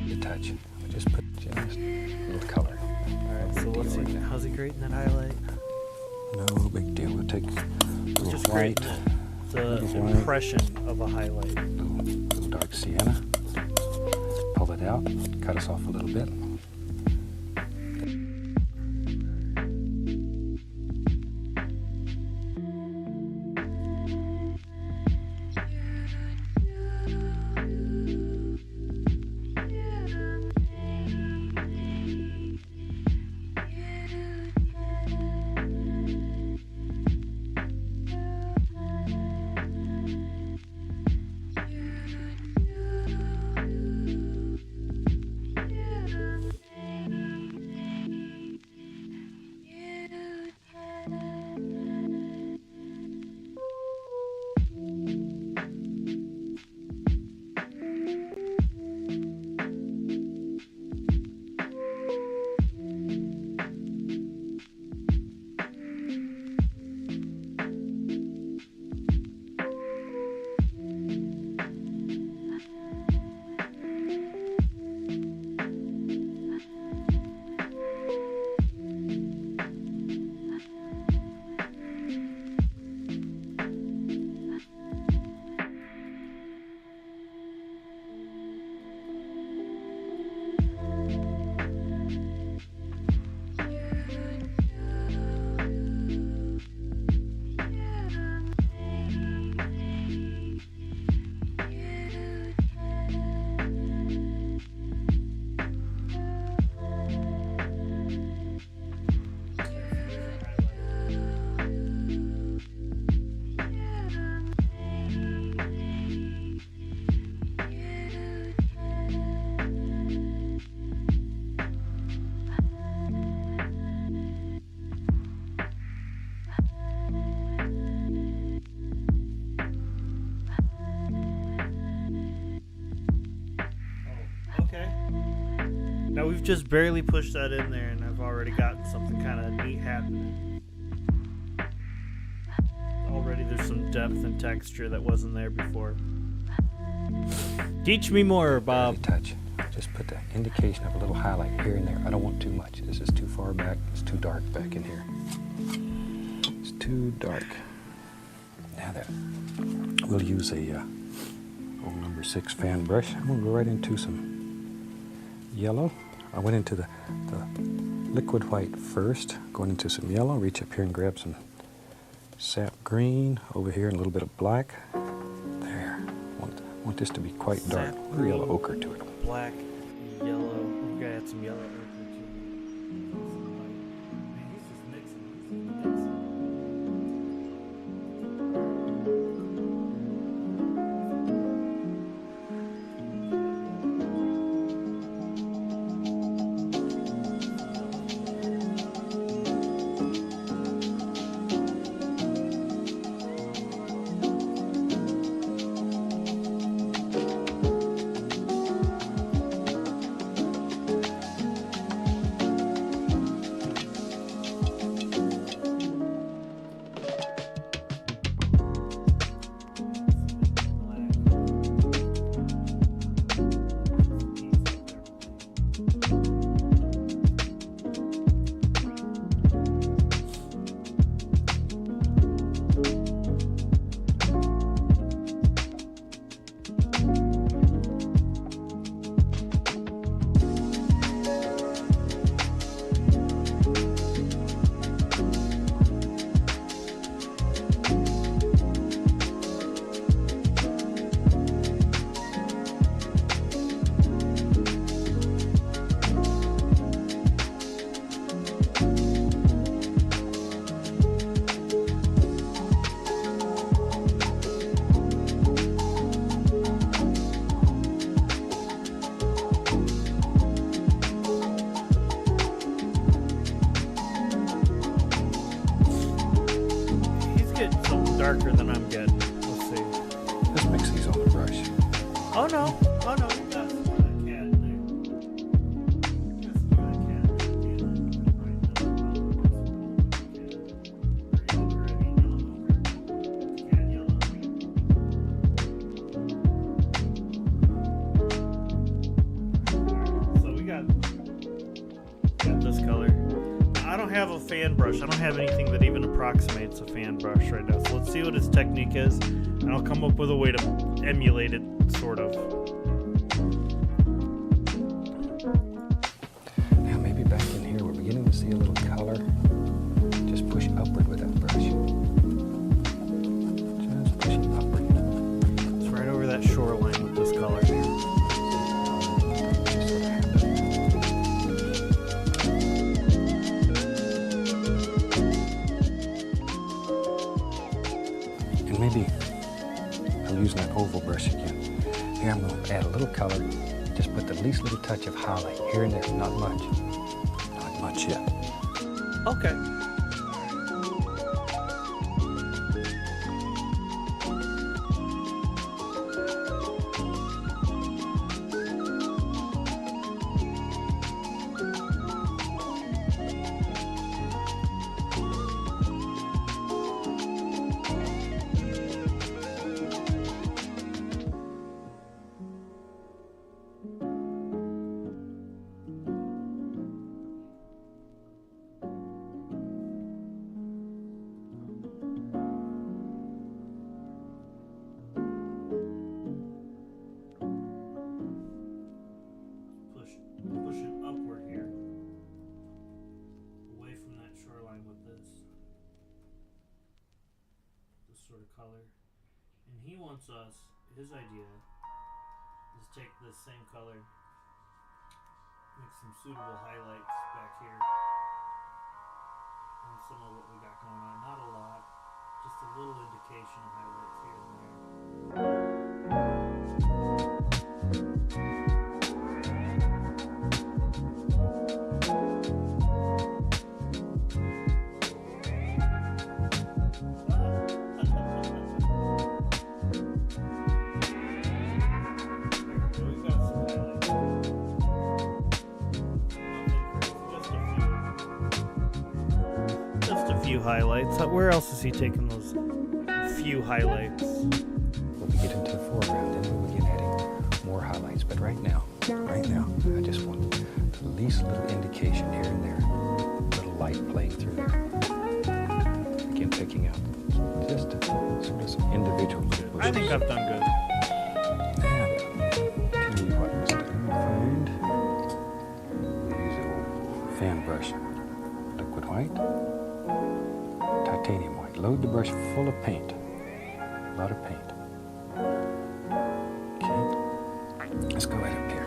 you touch, we just put just a little color. Alright, so what's he, how's he creating that highlight? No big deal. We'll take a little Just white. The impression of a highlight. Little dark sienna. Pull it out. Cut us off a little bit. Now we've just barely pushed that in there, and I've already gotten something kind of neat happening. Already there's some depth and texture that wasn't there before. Teach me more, Bob. Barely touch. Just put the indication of a little highlight here and there. I don't want too much. This is too far back. It's too dark back in here. It's too dark. Now that we'll use a old number 6 fan brush. I'm going to go right into some yellow. I went into the liquid white first, going into some yellow. Reach up here and grab some sap green over here and a little bit of black. There. I want this to be quite dark. A little yellow ochre to it. Black, yellow. We gotta add some yellow ochre too. Man, he's just mixing. darker than I'm getting. Let's see. Just mix these on the brush. Oh no. Oh no. You got some of that cat in there. You got some of that cat in there. So we got this color. I don't have a fan brush. I don't have anything that even approximates a fan brush right now. So let's see what his technique is, and I'll come up with a way to emulate it, sort of. Now maybe back in here we're beginning to see a little color. Just push upward with that brush. Just pushing upward. It's right over that shoreline with this color. And maybe I'm using that oval brush again. Here I'm going to add a little color. Just put the least little touch of highlight here and there. Not much. Not much yet. Okay. Pushing upward here, away from that shoreline with this sort of color. And he wants us, his idea is take this same color, make some suitable highlights back here on some of what we got going on. Not a lot, just a little indication of highlights here and there. Highlights. Where else is he taking those few highlights? When we get into the foreground, then we begin adding more highlights. But right now, I just want the least little indication here and there, little light playing through there. Again, picking out just sort of some individual little bushes. I think I've done good. Now, tell you what, Mr. Find. We use an old fan brush, liquid white. Titanium white. Load the brush full of paint. A lot of paint. Okay. Let's go right up here.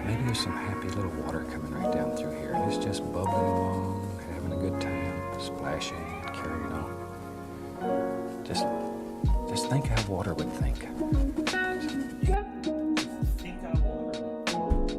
Maybe there's some happy little water coming right down through here. And it's just bubbling along, having a good time, splashing, carrying on. Just think how water would think. Think how water would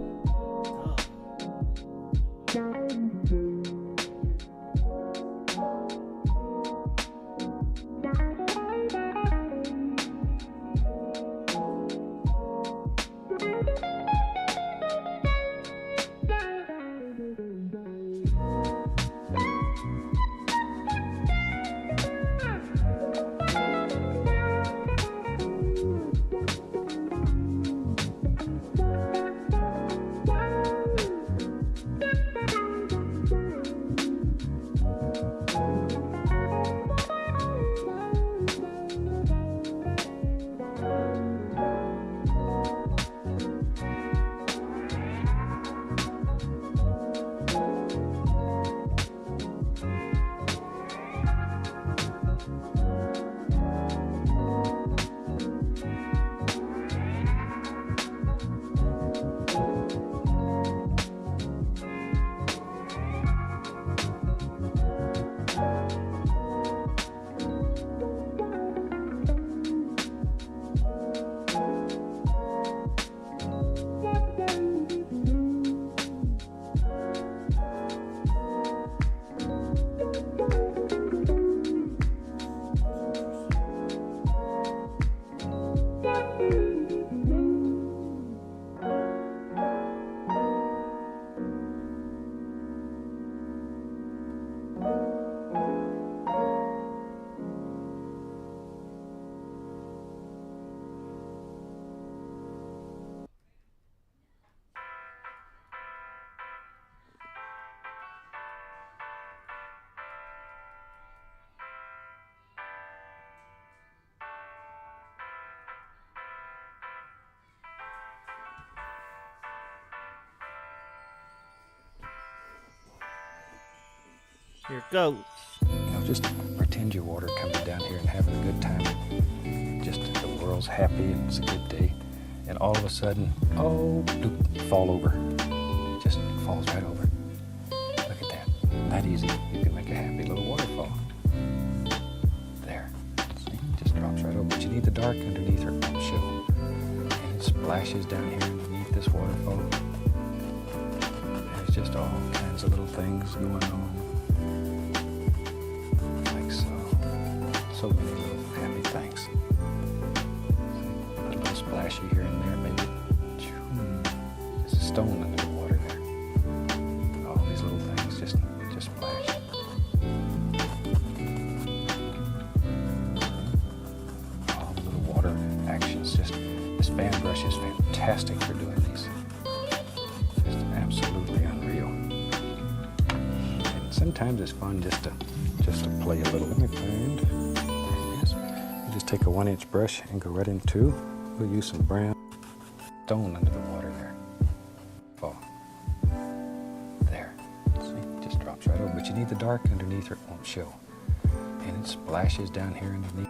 Here it goes. Just pretend your water coming down here and having a good time. Just the world's happy and it's a good day. And all of a sudden, oh, doop, fall over. Just falls right over. Look at that. That easy. You can make a happy little waterfall. There. See, just drops right over. But you need the dark underneath or it won't show. And it splashes down here underneath this waterfall. There's just all kinds of little things going on. So many little happy things. Put a little splashy here and there, maybe. There's a stone under the water there. All these little things just splash. All the little water actions. This fan brush is fantastic for doing these. Just absolutely unreal. And sometimes it's fun just to play a little. And just take a 1-inch brush and go right into, we'll use some brown stone under the water there. Fall. There. See, just drops right over. But you need the dark underneath or it won't show. And it splashes down here underneath.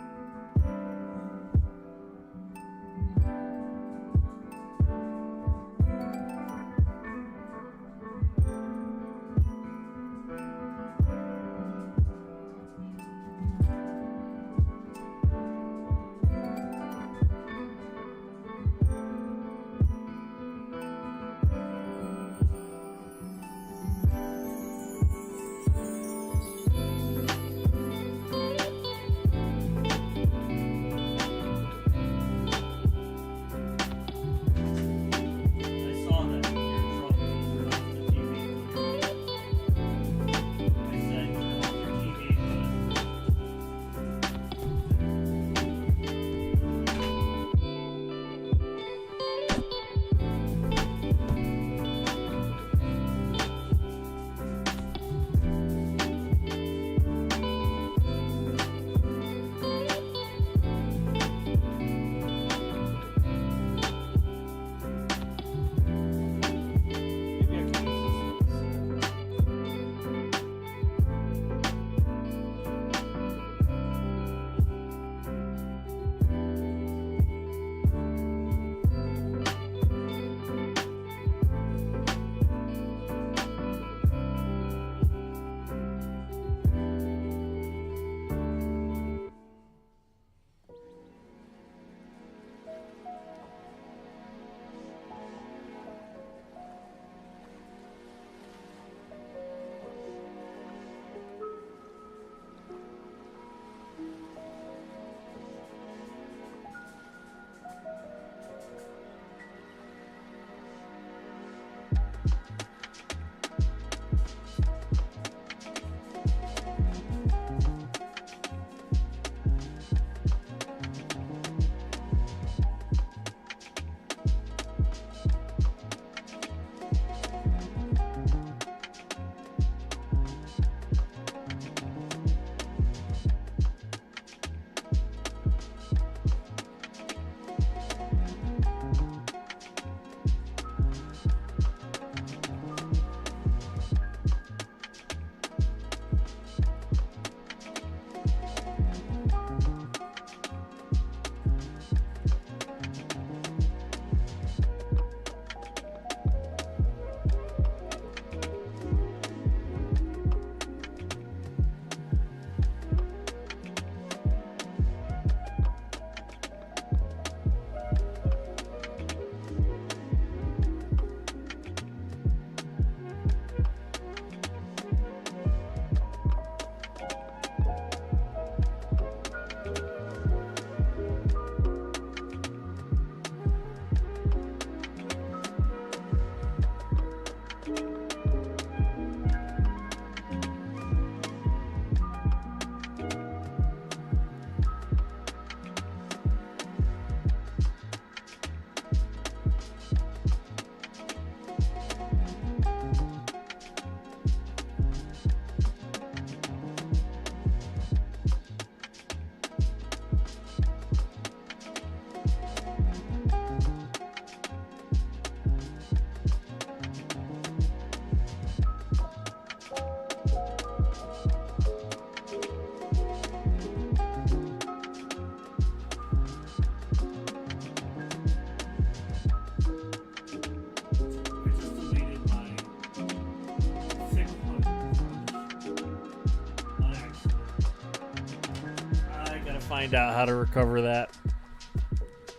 find out how to recover that.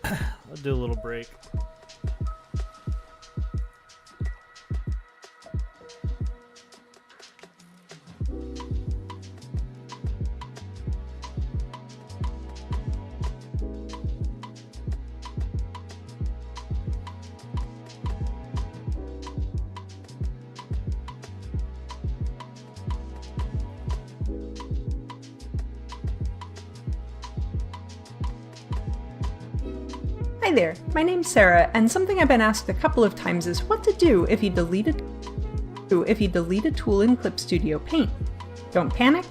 I'll do a little break. Hi there, my name's Sarah, and something I've been asked a couple of times is what to do if you delete a tool in ClipStudioPaint. Don't panic.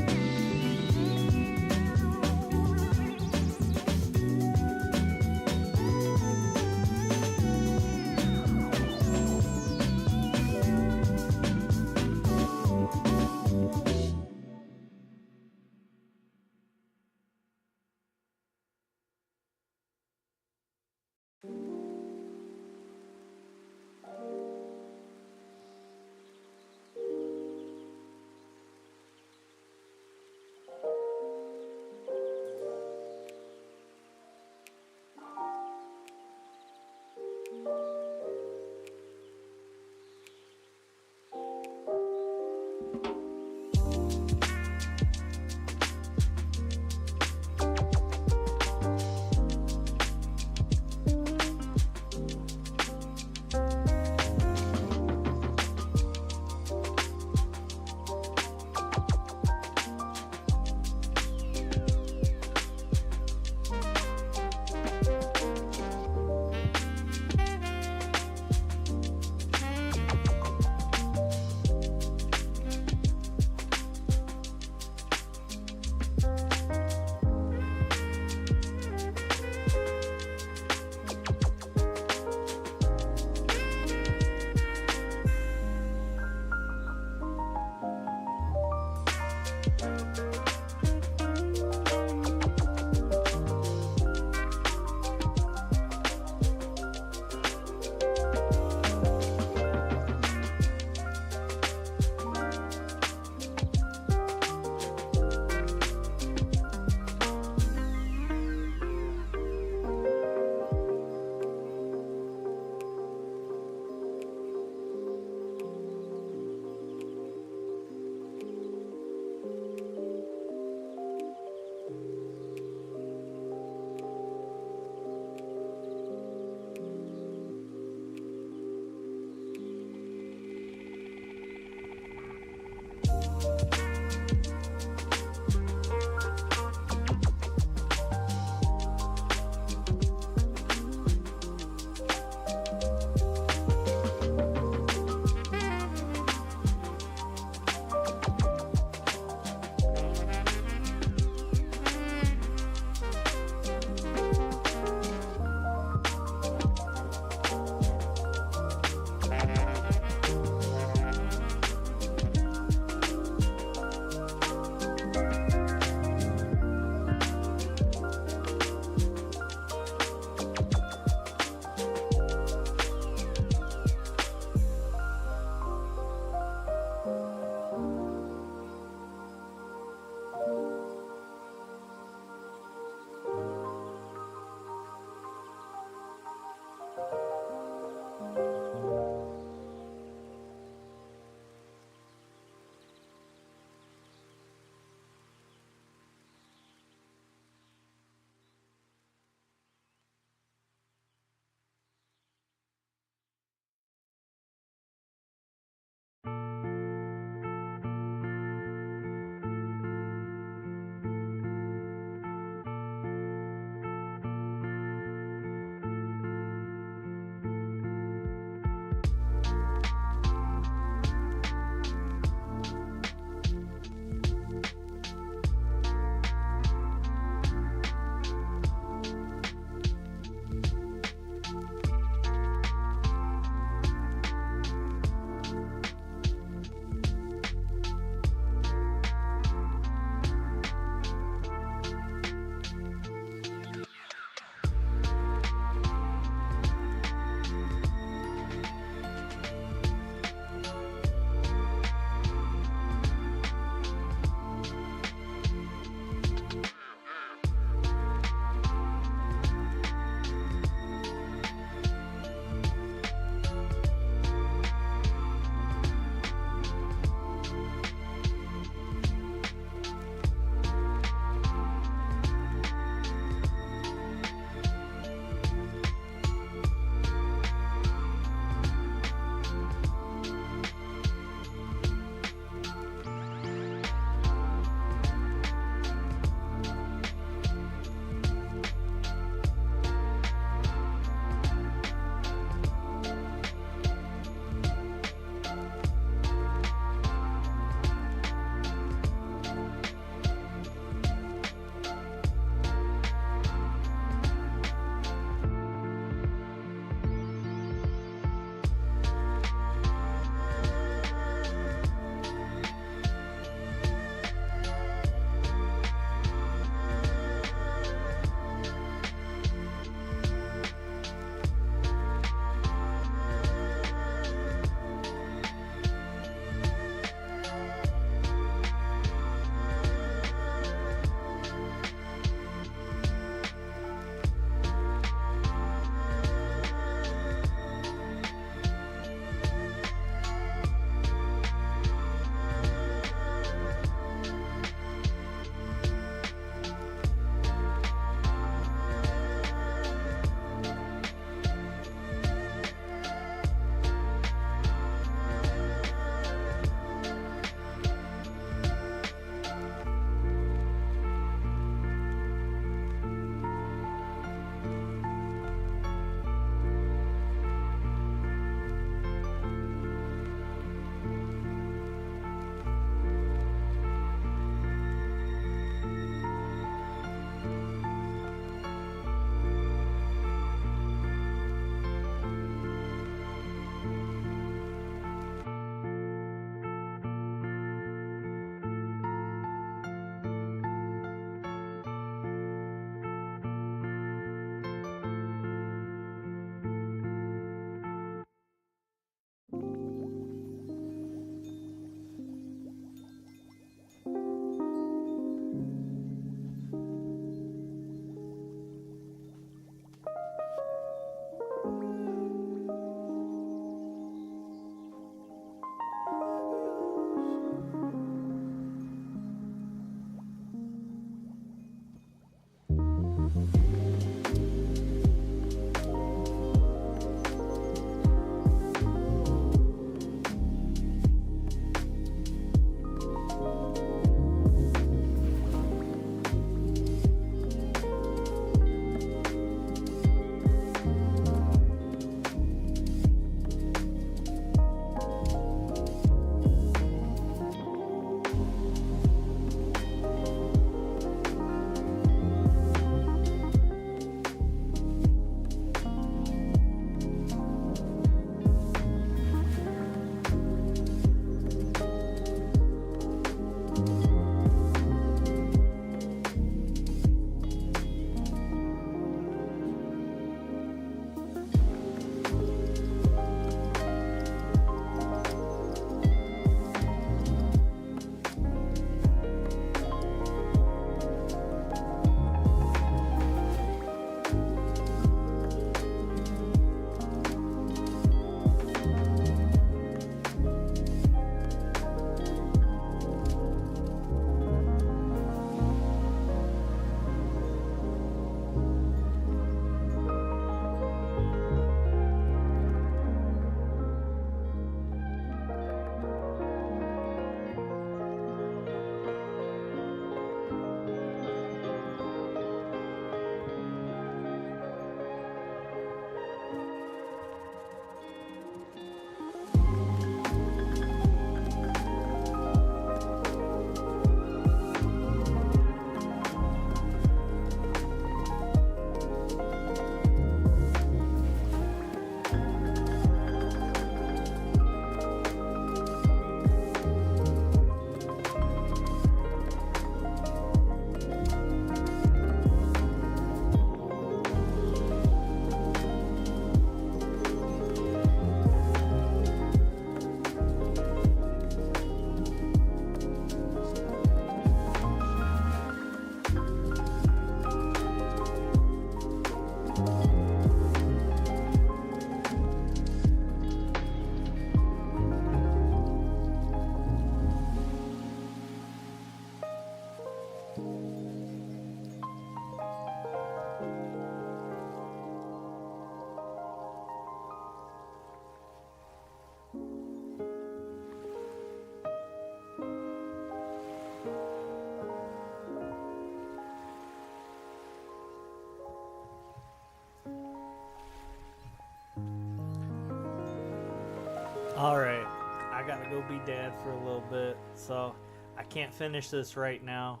Alright, I gotta go be dad for a little bit, so I can't finish this right now.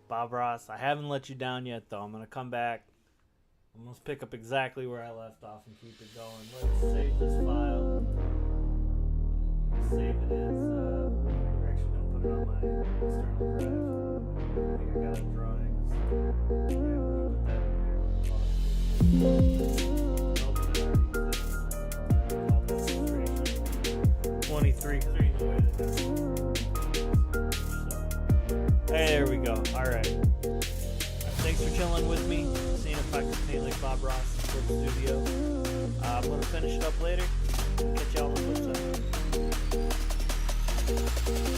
Bob Ross, I haven't let you down yet though. I'm gonna come back. I'm gonna pick up exactly where I left off and keep it going. Let's save this file. Save it as, we're actually gonna put it on my external drive. I think I got drawings. Yeah, we're gonna put that in there. Hey, there we go. Alright. Thanks for chilling with me, seeing if I can paint like Bob Ross in Clip Studio. I'm going to finish it up later. Catch y'all on the flip side.